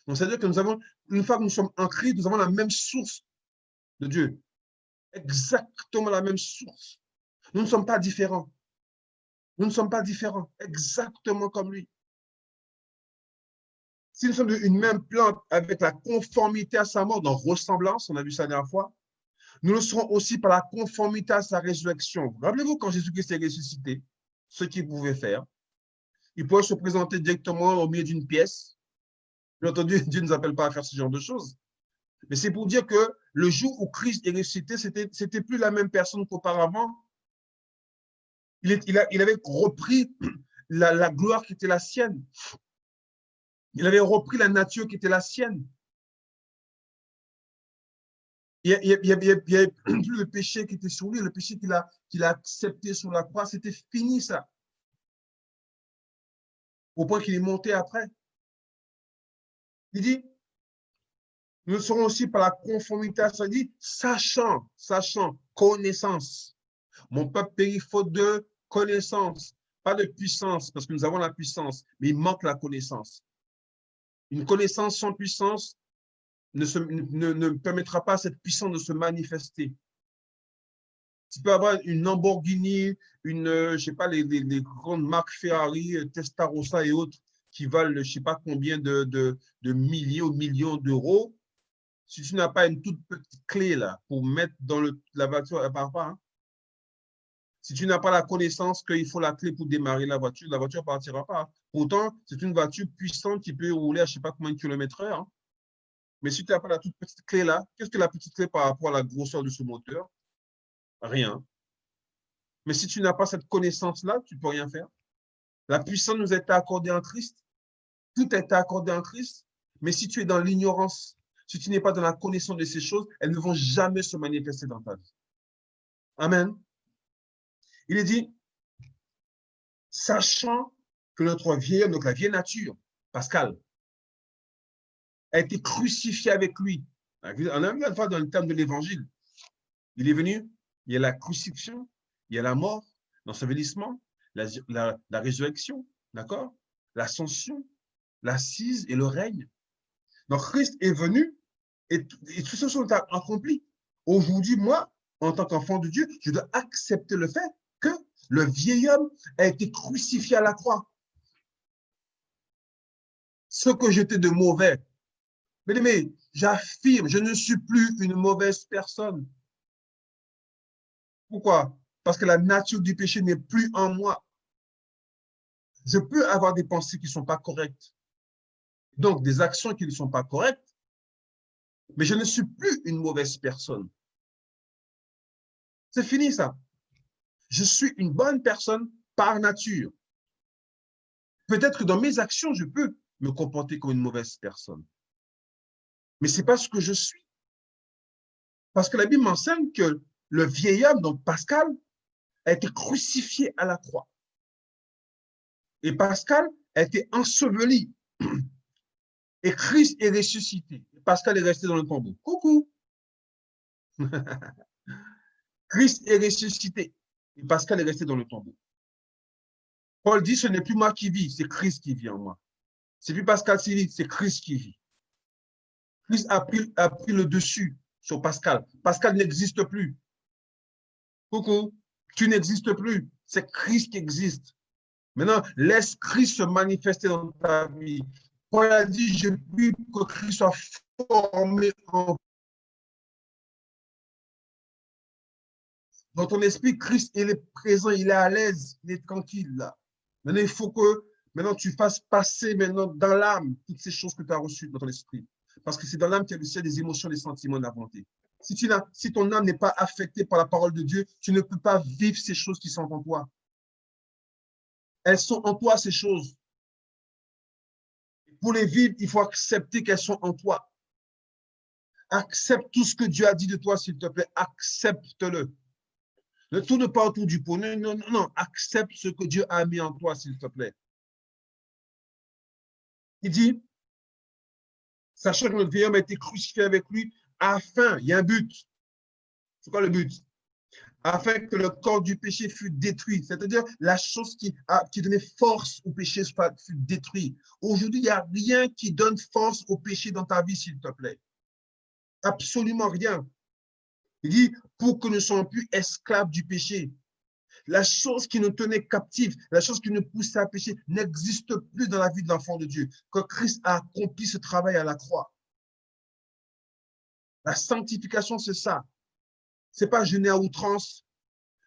Donc, c'est-à-dire que une fois que nous sommes en Christ, nous avons la même source de Dieu. Exactement la même source. Nous ne sommes pas différents. Nous ne sommes pas différents, exactement comme lui. Si nous sommes une même plante avec la conformité à sa mort, dans ressemblance, on a vu ça la dernière fois, nous le serons aussi par la conformité à sa résurrection. Rappelez-vous quand Jésus-Christ est ressuscité, ce qu'il pouvait faire. Il pouvait se présenter directement au milieu d'une pièce. Bien entendu, Dieu ne nous appelle pas à faire ce genre de choses. Mais c'est pour dire que le jour où Christ est ressuscité, c'était plus la même personne qu'auparavant. Il avait repris la gloire qui était la sienne. Il avait repris la nature qui était la sienne. Il n'y avait plus le péché qui était sur lui, le péché qu'il a accepté sur la croix, c'était fini ça. au point qu'il est monté après. Il dit, nous serons aussi par la conformité à ça. Il dit, sachant, connaissance. Mon peuple périt faute de connaissance, pas de puissance, parce que nous avons la puissance, mais il manque la connaissance. Une connaissance sans puissance ne permettra pas à cette puissance de se manifester. Tu peux avoir une Lamborghini, je sais pas, les grandes marques Ferrari, Testarossa et autres qui valent, je sais pas combien de milliers ou millions d'euros. Si tu n'as pas une toute petite clé là pour mettre dans la voiture, elle ne part pas. Hein. Si tu n'as pas la connaissance qu'il faut la clé pour démarrer la voiture ne partira pas. Pourtant, c'est une voiture puissante qui peut rouler à je ne sais pas combien de kilomètres heure. Hein. Mais si tu n'as pas la toute petite clé là, qu'est-ce que la petite clé par rapport à la grosseur de ce moteur? Rien. Mais si tu n'as pas cette connaissance-là, tu ne peux rien faire. La puissance nous a été accordée en Christ. Tout a été accordé en Christ. Mais si tu es dans l'ignorance, si tu n'es pas dans la connaissance de ces choses, elles ne vont jamais se manifester dans ta vie. Amen. Il est dit, sachant que notre vieil homme, donc la vieille nature, Pascal, a été crucifié avec lui. On a vu une fois dans le terme de l'évangile. Il est venu, il y a la crucifixion, il y a la mort, l'ensevelissement, la résurrection, d'accord? L'ascension, l'assise et le règne. Donc Christ est venu et tout ça sont accomplis. Aujourd'hui, moi, en tant qu'enfant de Dieu, je dois accepter le fait que le vieil homme a été crucifié à la croix. Ce que j'étais de mauvais. Mais j'affirme, je ne suis plus une mauvaise personne. Pourquoi? Parce que la nature du péché n'est plus en moi. Je peux avoir des pensées qui ne sont pas correctes. Donc, des actions qui ne sont pas correctes, mais je ne suis plus une mauvaise personne. C'est fini ça. Je suis une bonne personne par nature. Peut-être que dans mes actions, je peux me comporter comme une mauvaise personne. Mais ce n'est pas ce que je suis. Parce que la Bible m'enseigne que le vieil homme, donc Pascal, a été crucifié à la croix. Et Pascal a été enseveli. Et Christ est ressuscité. Pascal est resté dans le tombeau. Coucou. Christ est ressuscité. Et Pascal est resté dans le tombeau. Paul dit, ce n'est plus moi qui vis, c'est Christ qui vit en moi. C'est plus Pascal qui vit, c'est Christ qui vit. Christ a pris le dessus sur Pascal. Pascal n'existe plus. Coucou, tu n'existes plus. C'est Christ qui existe. Maintenant, laisse Christ se manifester dans ta vie. Paul a dit, je prie que Christ soit formé dans ton esprit. Christ, il est présent, il est à l'aise, il est tranquille là. Maintenant, il faut que tu fasses passer maintenant dans l'âme toutes ces choses que tu as reçues dans ton esprit. Parce que c'est dans l'âme qu'il y a le ciel des émotions, des sentiments, de la volonté. Si ton âme n'est pas affectée par la parole de Dieu, tu ne peux pas vivre ces choses qui sont en toi. Elles sont en toi, ces choses. Pour les vivre, il faut accepter qu'elles sont en toi. Accepte tout ce que Dieu a dit de toi, s'il te plaît. Accepte-le. Ne tourne pas autour du pot. Non, non, non. Accepte ce que Dieu a mis en toi, s'il te plaît. Il dit, sachant que notre vieil homme a été crucifié avec lui, afin, il y a un but. C'est quoi le but? Afin que le corps du péché fût détruit. C'est-à-dire la chose qui donnait force au péché fût détruit. Aujourd'hui, il n'y a rien qui donne force au péché dans ta vie, s'il te plaît. Absolument rien. Il dit, pour que nous ne soyons plus esclaves du péché. La chose qui nous tenait captifs, la chose qui nous poussait à pécher, n'existe plus dans la vie de l'enfant de Dieu. Que Christ a accompli ce travail à la croix. La sanctification, c'est ça. Ce n'est pas jeûner à outrance.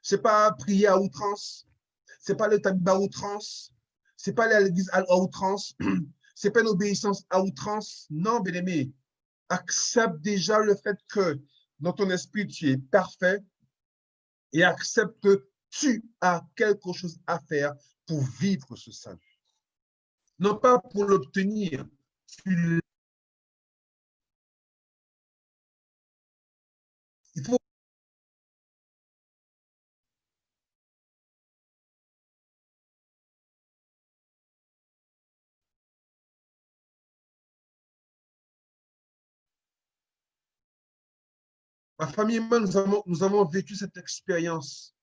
Ce n'est pas prier à outrance. Ce n'est pas le tabiba à outrance. Ce n'est pas aller à l'église à outrance. Ce n'est pas une obéissance à outrance. Non, bien-aimé. Accepte déjà le fait que dans ton esprit, tu es parfait et accepte que tu as quelque chose à faire pour vivre ce salut. Non pas pour l'obtenir, il faut Ma famille et moi, nous avons vécu cette expérience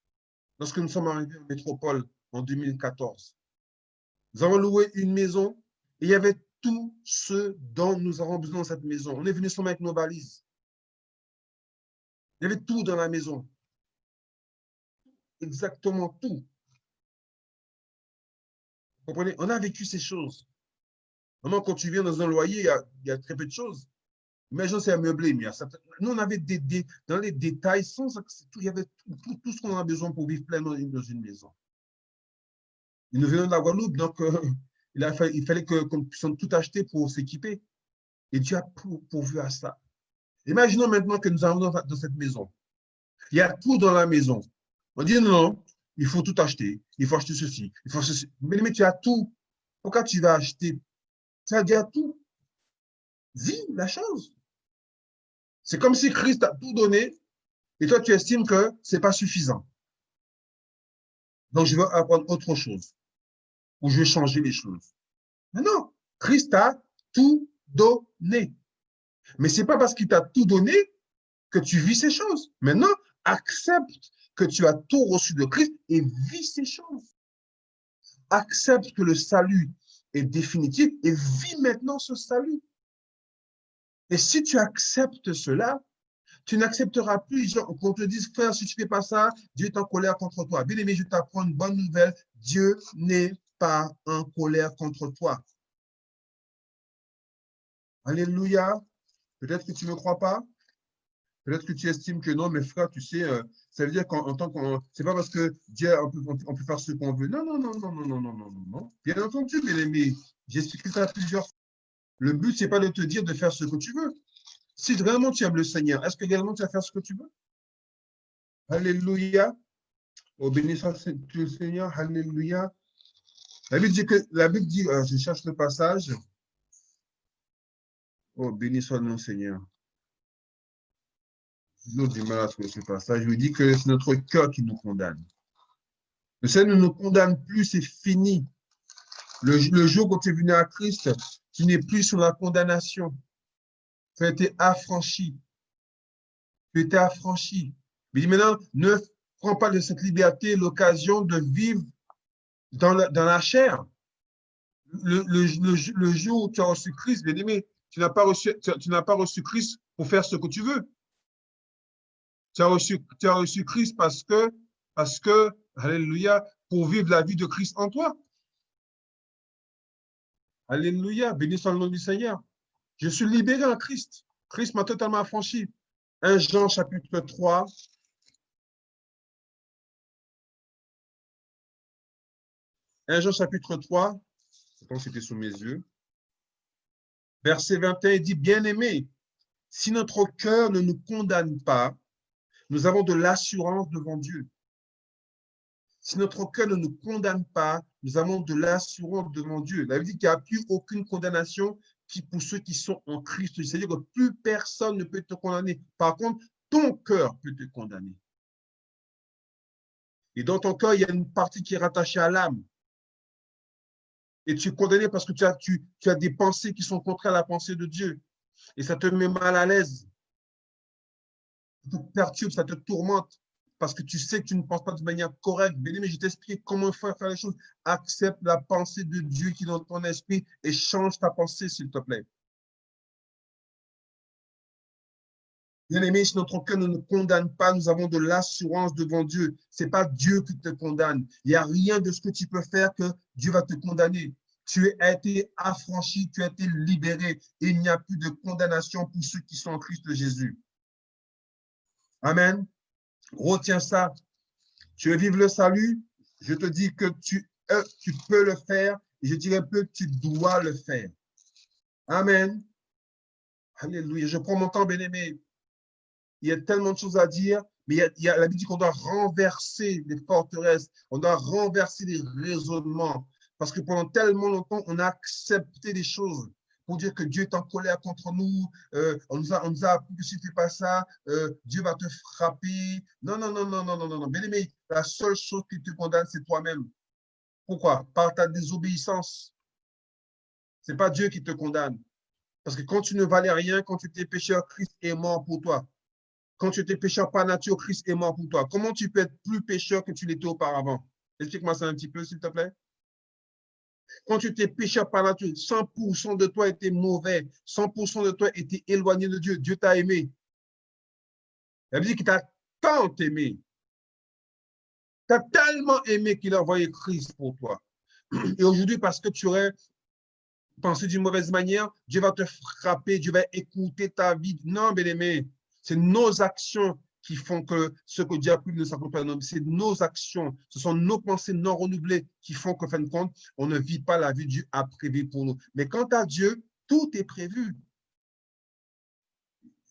lorsque nous sommes arrivés en métropole en 2014. Nous avons loué une maison et il y avait tout ce dont nous avons besoin dans cette maison. On est venu seulement avec nos valises. Il y avait tout dans la maison. Exactement tout. Vous comprenez? On a vécu ces choses. Maintenant, quand tu viens dans un loyer, il y a très peu de choses. Imagine, c'est ameubler, mais nous, on avait dans les détails, il y avait tout ce qu'on a besoin pour vivre pleinement dans une maison. Et nous venons de la Guadeloupe, donc il fallait qu'on puisse tout acheter pour s'équiper. Et Dieu a pourvu à ça. Imaginons maintenant que nous arrivons dans cette maison. Il y a tout dans la maison. On dit non, il faut tout acheter. Il faut acheter ceci. Il faut ceci. Mais tu as tout. Pourquoi tu vas acheter? Tu as déjà tout. Vis la chose. C'est comme si Christ a tout donné et toi, tu estimes que ce n'est pas suffisant. Donc, je veux apprendre autre chose ou je vais changer les choses. Mais non, Christ a tout donné. Mais ce n'est pas parce qu'il t'a tout donné que tu vis ces choses. Maintenant, accepte que tu as tout reçu de Christ et vis ces choses. Accepte que le salut est définitif et vis maintenant ce salut. Et si tu acceptes cela, tu n'accepteras plus qu'on te dise, frère, si tu ne fais pas ça, Dieu est en colère contre toi. Bien aimé, je t'apprends une bonne nouvelle. Dieu n'est pas en colère contre toi. Alléluia. Peut-être que tu ne me crois pas. Peut-être que tu estimes que non, mais frère, tu sais, ça veut dire qu'en tant qu'on. C'est pas parce que Dieu, on peut faire ce qu'on veut. Non, non, non, non, non, non, non, non, non, non. Bien entendu, bien aimé, j'explique ça plusieurs fois. Le but, ce n'est pas de te dire de faire ce que tu veux. Si vraiment tu aimes le Seigneur, est-ce que réellement tu vas faire ce que tu veux? Alléluia. Oh, béni soit le Seigneur. Alléluia. La Bible dit, je cherche le passage. Oh, béni soit le nom Seigneur. J'ai du mal à trouver ce passage. Il dit que c'est notre cœur qui nous condamne. Le Seigneur ne nous condamne plus, c'est fini. Le jour où tu es venu à Christ, tu n'es plus sous la condamnation. Tu as été affranchi. Tu étais affranchi. Mais il dit maintenant, ne prends pas de cette liberté l'occasion de vivre dans la chair. Le jour où tu as reçu Christ, bien aimé, tu n'as pas reçu Christ pour faire ce que tu veux. Tu as reçu Christ parce que, alléluia, pour vivre la vie de Christ en toi. Alléluia, béni soit le nom du Seigneur. Je suis libéré en Christ. Christ m'a totalement affranchi. 1 Jean chapitre 3. 1 Jean chapitre 3. Je pense que c'était sous mes yeux. Verset 21, il dit, bien-aimés, si notre cœur ne nous condamne pas, nous avons de l'assurance devant Dieu. Si notre cœur ne nous condamne pas, nous avons de l'assurance devant Dieu. La Bible dit qu'il n'y a plus aucune condamnation pour ceux qui sont en Christ. C'est-à-dire que plus personne ne peut te condamner. Par contre, ton cœur peut te condamner. Et dans ton cœur, il y a une partie qui est rattachée à l'âme. Et tu es condamné parce que tu as des pensées qui sont contraires à la pensée de Dieu. Et ça te met mal à l'aise. Ça te perturbe, ça te tourmente. Parce que tu sais que tu ne penses pas de manière correcte. Bien aimé, je t'explique comment faire les choses. Accepte la pensée de Dieu qui est dans ton esprit et change ta pensée, s'il te plaît. Bien aimé, si notre cœur ne nous condamne pas, nous avons de l'assurance devant Dieu. Ce n'est pas Dieu qui te condamne. Il n'y a rien de ce que tu peux faire que Dieu va te condamner. Tu as été affranchi, tu as été libéré et il n'y a plus de condamnation pour ceux qui sont en Christ Jésus. Amen. Retiens ça. Tu veux vivre le salut? Je te dis que tu peux le faire et je dirais que tu dois le faire. Amen. Alléluia. Je prends mon temps, bien-aimé. Il y a tellement de choses à dire, mais il y a la Bible dit qu'on doit renverser les forteresses, on doit renverser les raisonnements. Parce que pendant tellement longtemps, on a accepté des choses pour dire que Dieu est en colère contre nous. On nous a appris que si tu ne fais pas ça, Dieu va te frapper. Non, non, non, non, non, non, non, non. Bien aimé, la seule chose qui te condamne, c'est toi-même. Pourquoi? Par ta désobéissance. Ce n'est pas Dieu qui te condamne. Parce que quand tu ne valais rien, quand tu étais pécheur, Christ est mort pour toi. Quand tu étais pécheur par nature, Christ est mort pour toi. Comment tu peux être plus pécheur que tu l'étais auparavant? Explique-moi ça un petit peu, s'il te plaît. Quand tu étais pécheur par nature, 100% de toi était mauvais. 100% de toi était éloigné de Dieu. Dieu t'a aimé. Ça veut dire qu'il t'a tant aimé. T'as tellement aimé qu'il a envoyé Christ pour toi. Et aujourd'hui, parce que tu aurais pensé d'une mauvaise manière, Dieu va te frapper, Dieu va écouter ta vie. Non, bien-aimé, c'est nos actions qui font que ce que Dieu a pris ne s'accomplit pas. C'est nos actions, ce sont nos pensées non renouvelées qui font qu'en fin de compte, on ne vit pas la vie que Dieu a prévue pour nous. Mais quant à Dieu, tout est prévu.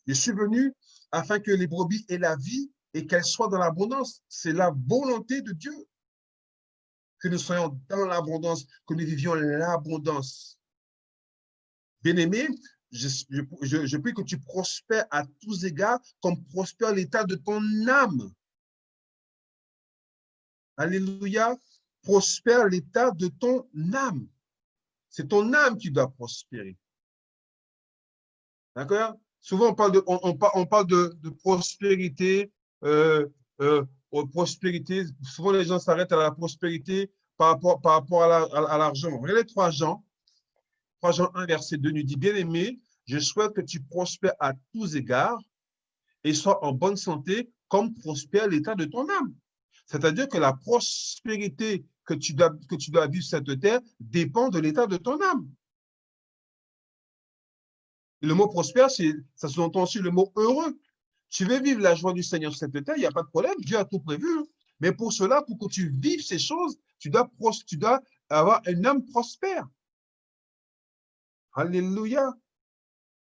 Je suis venu afin que les brebis aient la vie et qu'elles soient dans l'abondance. C'est la volonté de Dieu. Que nous soyons dans l'abondance, que nous vivions l'abondance. Bien-aimé, je prie que tu prospères à tous égards, comme prospère l'état de ton âme. Alléluia. Prospère l'état de ton âme. C'est ton âme qui doit prospérer. D'accord? Souvent, on parle de prospérité, prospérité. Souvent, les gens s'arrêtent à la prospérité par rapport à l'argent. Regardez 3 Jean 1, verset 2 nous dit, bien-aimé, je souhaite que tu prospères à tous égards et sois en bonne santé comme prospère l'état de ton âme. C'est-à-dire que la prospérité que tu dois vivre sur cette terre dépend de l'état de ton âme. Et le mot prospère, ça sous-entend aussi le mot heureux. Tu veux vivre la joie du Seigneur sur cette terre, il n'y a pas de problème, Dieu a tout prévu. Mais pour cela, pour que tu vives ces choses, tu dois avoir une âme prospère. Alléluia.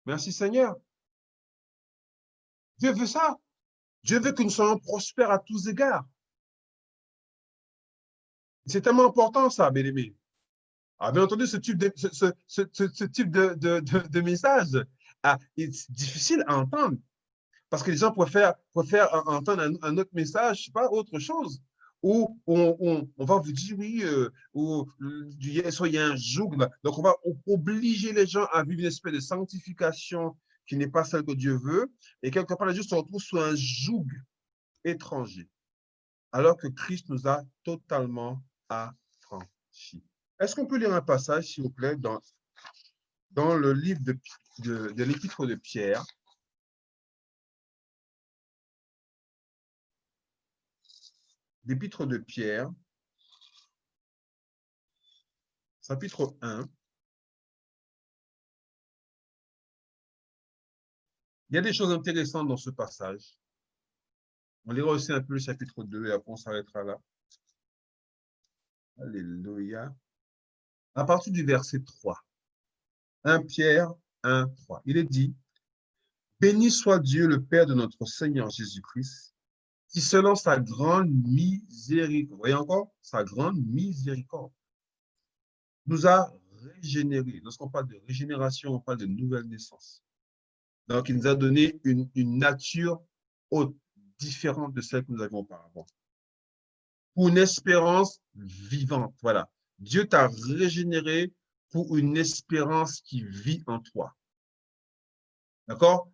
Merci Seigneur. Dieu veut ça. Dieu veut que nous soyons prospères à tous égards. C'est tellement important ça, bien-aimé. Ah, bien entendu, ce type de message est difficile à entendre parce que les gens préfèrent entendre un autre message, je sais pas, autre chose. Où on va vous dire, oui, il y a un joug. Donc, on va obliger les gens à vivre une espèce de sanctification qui n'est pas celle que Dieu veut. Et quelque part, les gens se retrouvent sous un joug étranger, alors que Christ nous a totalement affranchis. Est-ce qu'on peut lire un passage, s'il vous plaît, dans le livre de l'Épître de Pierre? L'Épître de Pierre, chapitre 1. Il y a des choses intéressantes dans ce passage. On lira aussi un peu le chapitre 2 et après on s'arrêtera là. Alléluia. À partir du verset 3. 1 Pierre 1, 3. Il est dit, « Béni soit Dieu, le Père de notre Seigneur Jésus-Christ, qui selon sa grande miséricorde, vous voyez encore, sa grande miséricorde, nous a régénérés. » Lorsqu'on parle de régénération, on parle de nouvelle naissance. Donc, il nous a donné une nature haute, différente de celle que nous avions auparavant. Pour une espérance vivante. Voilà. Dieu t'a régénéré pour une espérance qui vit en toi. D'accord?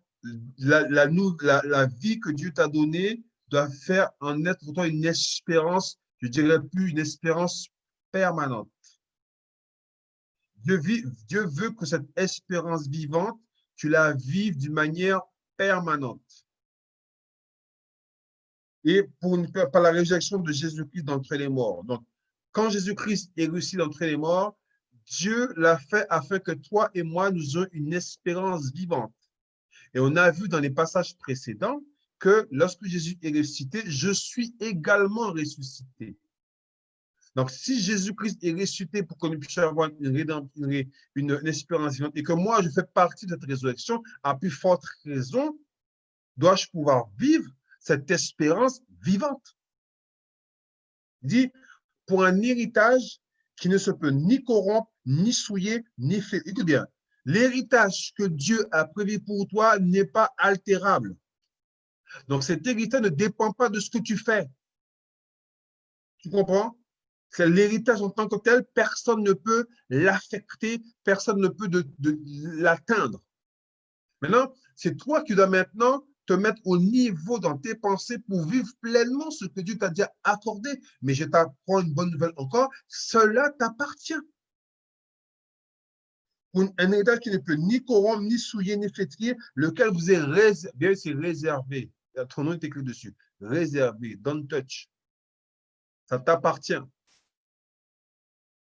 La vie que Dieu t'a donnée doit faire en être pour toi une espérance, je dirais plus une espérance permanente. Dieu veut que cette espérance vivante, tu la vives d'une manière permanente. Et par la résurrection de Jésus-Christ d'entre les morts. Donc, quand Jésus-Christ est ressuscité d'entre les morts, Dieu l'a fait afin que toi et moi, nous ayons une espérance vivante. Et on a vu dans les passages précédents que lorsque Jésus est ressuscité, je suis également ressuscité. Donc, si Jésus-Christ est ressuscité pour que nous puissions avoir une espérance vivante et que moi, je fais partie de cette résurrection, à plus forte raison, dois-je pouvoir vivre cette espérance vivante. Il dit, pour un héritage qui ne se peut ni corrompre, ni souiller, ni faire. Écoute bien, l'héritage que Dieu a prévu pour toi n'est pas altérable. Donc, cet héritage ne dépend pas de ce que tu fais. Tu comprends? C'est l'héritage en tant que tel, personne ne peut l'affecter, personne ne peut l'atteindre. Maintenant, c'est toi qui dois maintenant te mettre au niveau dans tes pensées pour vivre pleinement ce que Dieu t'a déjà accordé. Mais je t'apprends une bonne nouvelle encore, cela t'appartient. Pour un héritage qui ne peut ni corrompre, ni souiller, ni flétrir, lequel vous est réservé. Bien, c'est réservé. Ton nom est écrit dessus. Réservé, don't touch. Ça t'appartient.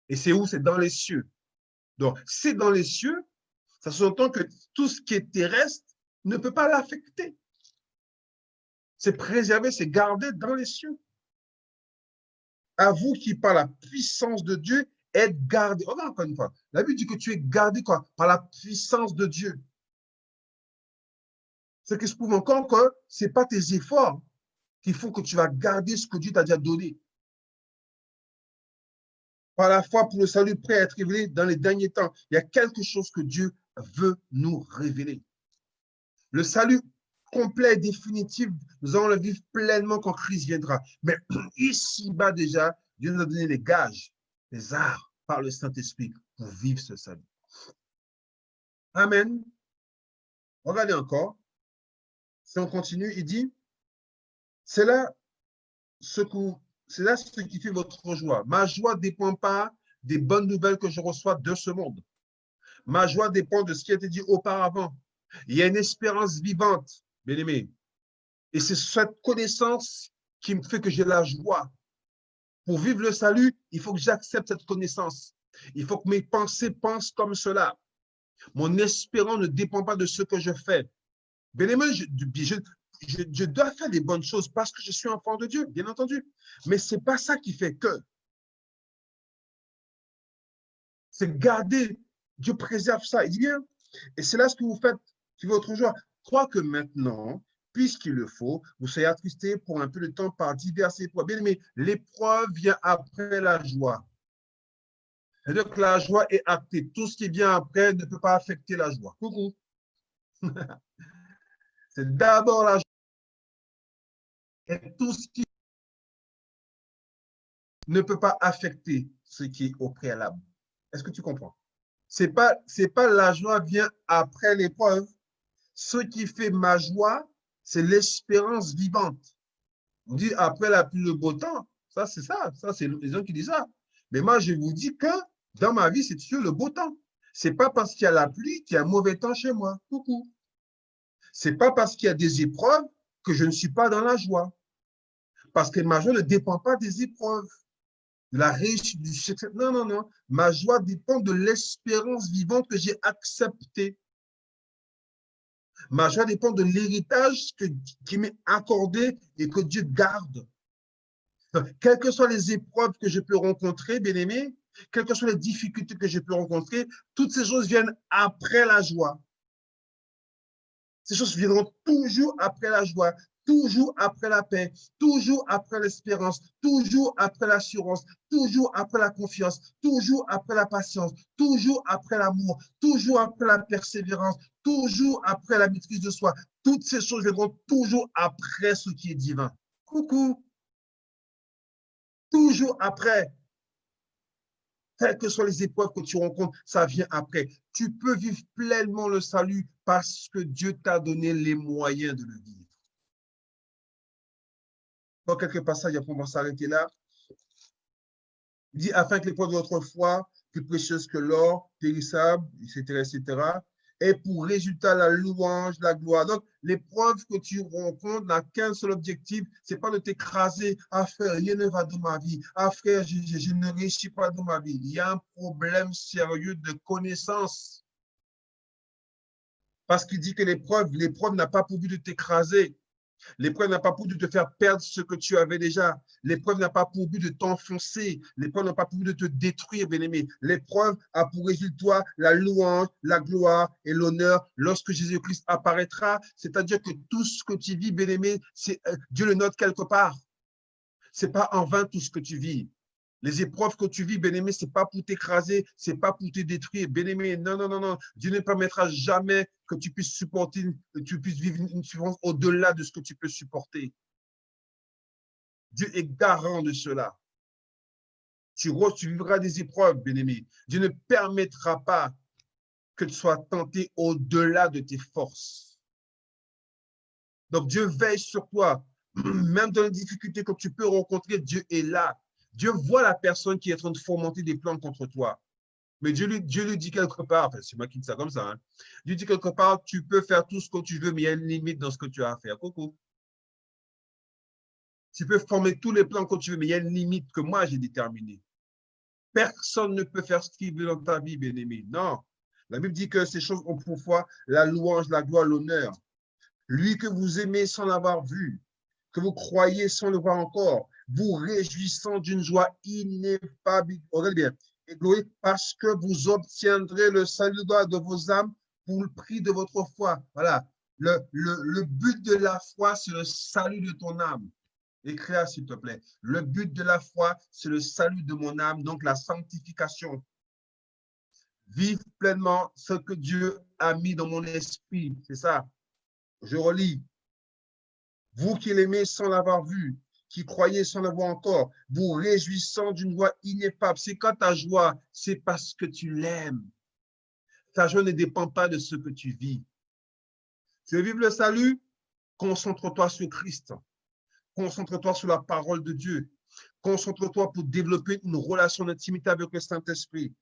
Et c'est où? C'est dans les cieux. Donc, c'est dans les cieux, ça s'entend que tout ce qui est terrestre ne peut pas l'affecter. C'est préservé, c'est gardé dans les cieux. À vous qui, par la puissance de Dieu, êtes gardés. Regarde encore une fois. La Bible dit que tu es gardé quoi? Par la puissance de Dieu. Ce qui se prouve encore que ce n'est pas tes efforts qui font que tu vas garder ce que Dieu t'a déjà donné. Par la foi pour le salut prêt à être révélé dans les derniers temps, il y a quelque chose que Dieu veut nous révéler. Le salut complet et définitif, nous allons le vivre pleinement quand Christ viendra. Mais ici-bas déjà, Dieu nous a donné les gages, les arts par le Saint-Esprit pour vivre ce salut. Amen. Regardez encore. Si on continue, il dit, c'est là ce qui fait votre joie. Ma joie ne dépend pas des bonnes nouvelles que je reçois de ce monde. Ma joie dépend de ce qui a été dit auparavant. Il y a une espérance vivante, bien-aimé. Et c'est cette connaissance qui me fait que j'ai la joie. Pour vivre le salut, il faut que j'accepte cette connaissance. Il faut que mes pensées pensent comme cela. Mon espérance ne dépend pas de ce que je fais. Bien-aimé, je dois faire des bonnes choses parce que je suis enfant de Dieu, bien entendu. Mais ce n'est pas ça qui fait que. C'est garder. Dieu préserve ça. Il dit bien. Et c'est là ce que vous faites, qui est votre joie. Crois que maintenant, puisqu'il le faut, vous soyez attristés pour un peu de temps par diverses épreuves. Bien aimé, l'épreuve vient après la joie. C'est-à-dire que la joie est actée. Tout ce qui vient après ne peut pas affecter la joie. Coucou. C'est d'abord la joie. Et tout ce qui ne peut pas affecter ce qui est au préalable. Est-ce que tu comprends? C'est pas la joie vient après l'épreuve. Ce qui fait ma joie, c'est l'espérance vivante. On dit après la pluie, le beau temps. Ça, c'est ça. Ça, c'est les gens qui disent ça. Mais moi, je vous dis que dans ma vie, c'est toujours le beau temps. C'est pas parce qu'il y a la pluie qu'il y a un mauvais temps chez moi. Coucou. C'est pas parce qu'il y a des épreuves que je ne suis pas dans la joie. Parce que ma joie ne dépend pas des épreuves, de la réussite, du succès. Non, non, non. Ma joie dépend de l'espérance vivante que j'ai acceptée. Ma joie dépend de l'héritage qui m'est accordé et que Dieu garde. Donc, quelles que soient les épreuves que je peux rencontrer, bien-aimé, quelles que soient les difficultés que je peux rencontrer, toutes ces choses viennent après la joie. Ces choses viendront toujours après la joie, toujours après la paix, toujours après l'espérance, toujours après l'assurance, toujours après la confiance, toujours après la patience, toujours après l'amour, toujours après la persévérance, toujours après la maîtrise de soi. Toutes ces choses viendront toujours après ce qui est divin. Coucou. Toujours après. Quelles que soient les épreuves que tu rencontres, ça vient après. Tu peux vivre pleinement le salut parce que Dieu t'a donné les moyens de le vivre. Dans quelques passages, après on va s'arrêter là. Il dit, afin que l'épreuve de votre foi, plus précieuse que l'or, périssable, etc., ait pour résultat la louange, la gloire. Donc, l'épreuve que tu rencontres n'a qu'un seul objectif, c'est pas de t'écraser. Ah frère, rien ne va dans ma vie. Ah frère, je ne réussis pas dans ma vie. Il y a un problème sérieux de connaissance. Parce qu'il dit que l'épreuve n'a pas pour but de t'écraser. L'épreuve n'a pas pour but de te faire perdre ce que tu avais déjà. L'épreuve n'a pas pour but de t'enfoncer. L'épreuve n'a pas pour but de te détruire, bien-aimé. L'épreuve a pour résultat la louange, la gloire et l'honneur lorsque Jésus-Christ apparaîtra. C'est-à-dire que tout ce que tu vis, bien-aimé, Dieu le note quelque part. Ce n'est pas en vain tout ce que tu vis. Les épreuves que tu vis, bien-aimé, ce n'est pas pour t'écraser, ce n'est pas pour te détruire. Bien-aimé, non, non, non, non. Dieu ne permettra jamais que tu puisses supporter, que tu puisses vivre une souffrance au-delà de ce que tu peux supporter. Dieu est garant de cela. Tu vivras des épreuves, bien-aimé. Dieu ne permettra pas que tu sois tenté au-delà de tes forces. Donc, Dieu veille sur toi. Même dans les difficultés que tu peux rencontrer, Dieu est là. Dieu voit la personne qui est en train de fomenter des plans contre toi. Mais Dieu lui dit quelque part, enfin, c'est moi qui dis ça comme ça, hein. Dieu dit quelque part, tu peux faire tout ce que tu veux, mais il y a une limite dans ce que tu as à faire. Coucou. Tu peux former tous les plans que tu veux, mais il y a une limite que moi j'ai déterminée. Personne ne peut faire ce qu'il veut dans ta vie, bien-aimé. Non. La Bible dit que ces choses ont pour foi la louange, la gloire, l'honneur. Lui que vous aimez sans l'avoir vu, que vous croyez sans le voir encore, vous réjouissant d'une joie ineffable, regardez bien, et glorieux, parce que vous obtiendrez le salut de vos âmes pour le prix de votre foi. Voilà. Le but de la foi, c'est le salut de ton âme. Écris, s'il te plaît. Le but de la foi, c'est le salut de mon âme, donc la sanctification. Vivre pleinement ce que Dieu a mis dans mon esprit. C'est ça. Je relis. Vous qui l'aimez sans l'avoir vu, qui croyez sans le voir encore, vous réjouissant d'une joie ineffable. C'est quand ta joie, c'est parce que tu l'aimes. Ta joie ne dépend pas de ce que tu vis. Tu veux vivre le salut? Concentre-toi sur Christ. Concentre-toi sur la parole de Dieu. Concentre-toi pour développer une relation d'intimité avec le Saint-Esprit.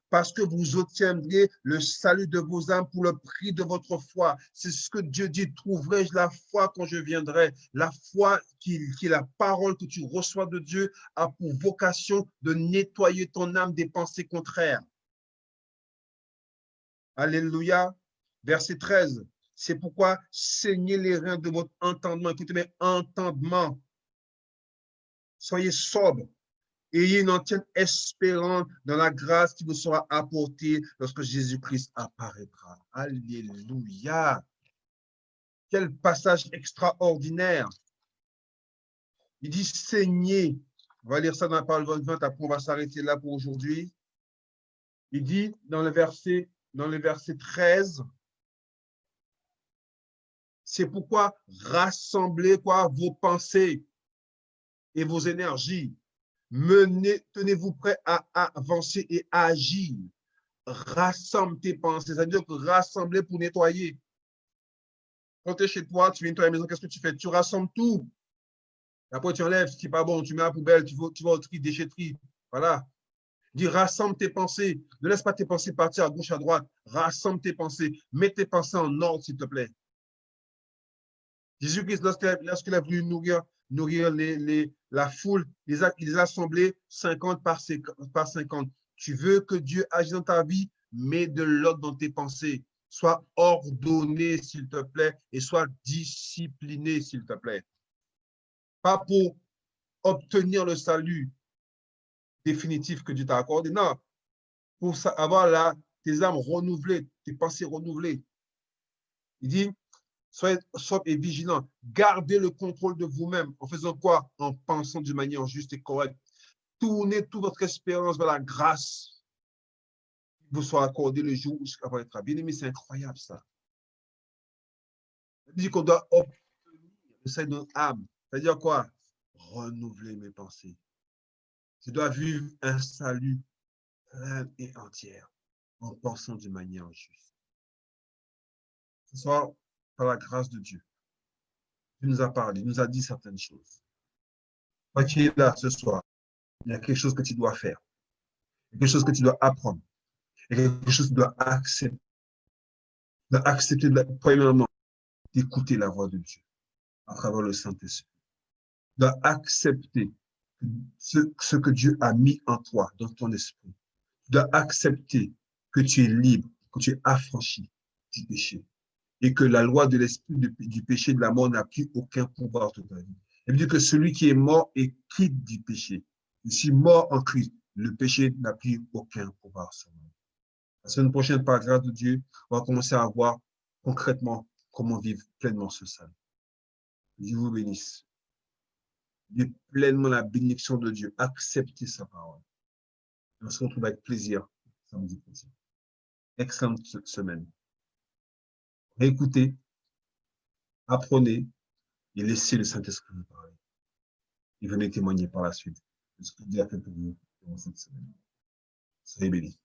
Parce que vous obtiendrez le salut de vos âmes pour le prix de votre foi. C'est ce que Dieu dit, trouverai-je la foi quand je viendrai. La foi qui est la parole que tu reçois de Dieu a pour vocation de nettoyer ton âme des pensées contraires. Alléluia. Verset 13. C'est pourquoi saignez les reins de votre entendement. Écoutez bien, entendement. Soyez sobre. Ayez une entière espérance dans la grâce qui vous sera apportée lorsque Jésus-Christ apparaîtra. Alléluia. Quel passage extraordinaire. Il dit saigner. On va lire ça dans la parole 20, après on va s'arrêter là pour aujourd'hui. Il dit dans le verset 13, c'est pourquoi rassemblez vos pensées et vos énergies. Tenez-vous prêts à avancer et à agir. Rassemble tes pensées, c'est-à-dire que rassembler pour nettoyer. Quand tu es chez toi, tu viens nettoyer la maison, qu'est-ce que tu fais? Tu rassembles tout. Après, tu enlèves ce qui n'est pas bon, tu mets à la poubelle, tu vas au tri, déchetterie. Voilà. Dis, rassemble tes pensées. Ne laisse pas tes pensées partir à gauche, à droite. Rassemble tes pensées. Mets tes pensées en ordre, s'il te plaît. Jésus-Christ, lorsqu'il a voulu nourrir la foule, il les a assemblés 50 par 50. Tu veux que Dieu agisse dans ta vie, mets de l'ordre dans tes pensées. Sois ordonné, s'il te plaît, et sois discipliné, s'il te plaît. Pas pour obtenir le salut définitif que Dieu t'a accordé, non. Pour avoir tes âmes renouvelées, tes pensées renouvelées. Il dit, soyez sobres et vigilants. Gardez le contrôle de vous-même. En faisant quoi? En pensant d'une manière juste et correcte. Tournez toute votre espérance vers la grâce qui vous soit accordée le jour où vous apparaîtra. Bien aimé, c'est incroyable ça. Il dit qu'on doit obtenir le salut de notre âme. C'est-à-dire quoi? Renouveler mes pensées. Je dois vivre un salut plein et entier en pensant d'une manière juste. Ce soit par la grâce de Dieu. Il nous a parlé, il nous a dit certaines choses. Toi qui es là ce soir, il y a quelque chose que tu dois faire, quelque chose que tu dois apprendre, et quelque chose que tu dois accepter. Tu dois accepter, premièrement, d'écouter la voix de Dieu à travers le Saint-Esprit. Tu dois accepter ce que Dieu a mis en toi, dans ton esprit. Tu dois accepter que tu es libre, que tu es affranchi du péché et que la loi de l'esprit du péché de la mort n'a plus aucun pouvoir sur ta vie. Il dit que celui qui est mort est quitte du péché. Je suis mort en Christ. Le péché n'a plus aucun pouvoir sur moi. La semaine prochaine, par la grâce de Dieu, on va commencer à voir concrètement comment vivre pleinement ce salut. Dieu vous bénisse. Vivez pleinement la bénédiction de Dieu. Acceptez sa parole. On se retrouve avec plaisir samedi prochain. Excellente semaine. Réécoutez, apprenez et laissez le Saint-Esprit vous parler. Et venez témoigner par la suite de ce que Dieu a fait pour vous dans cette semaine. Soyez bénis.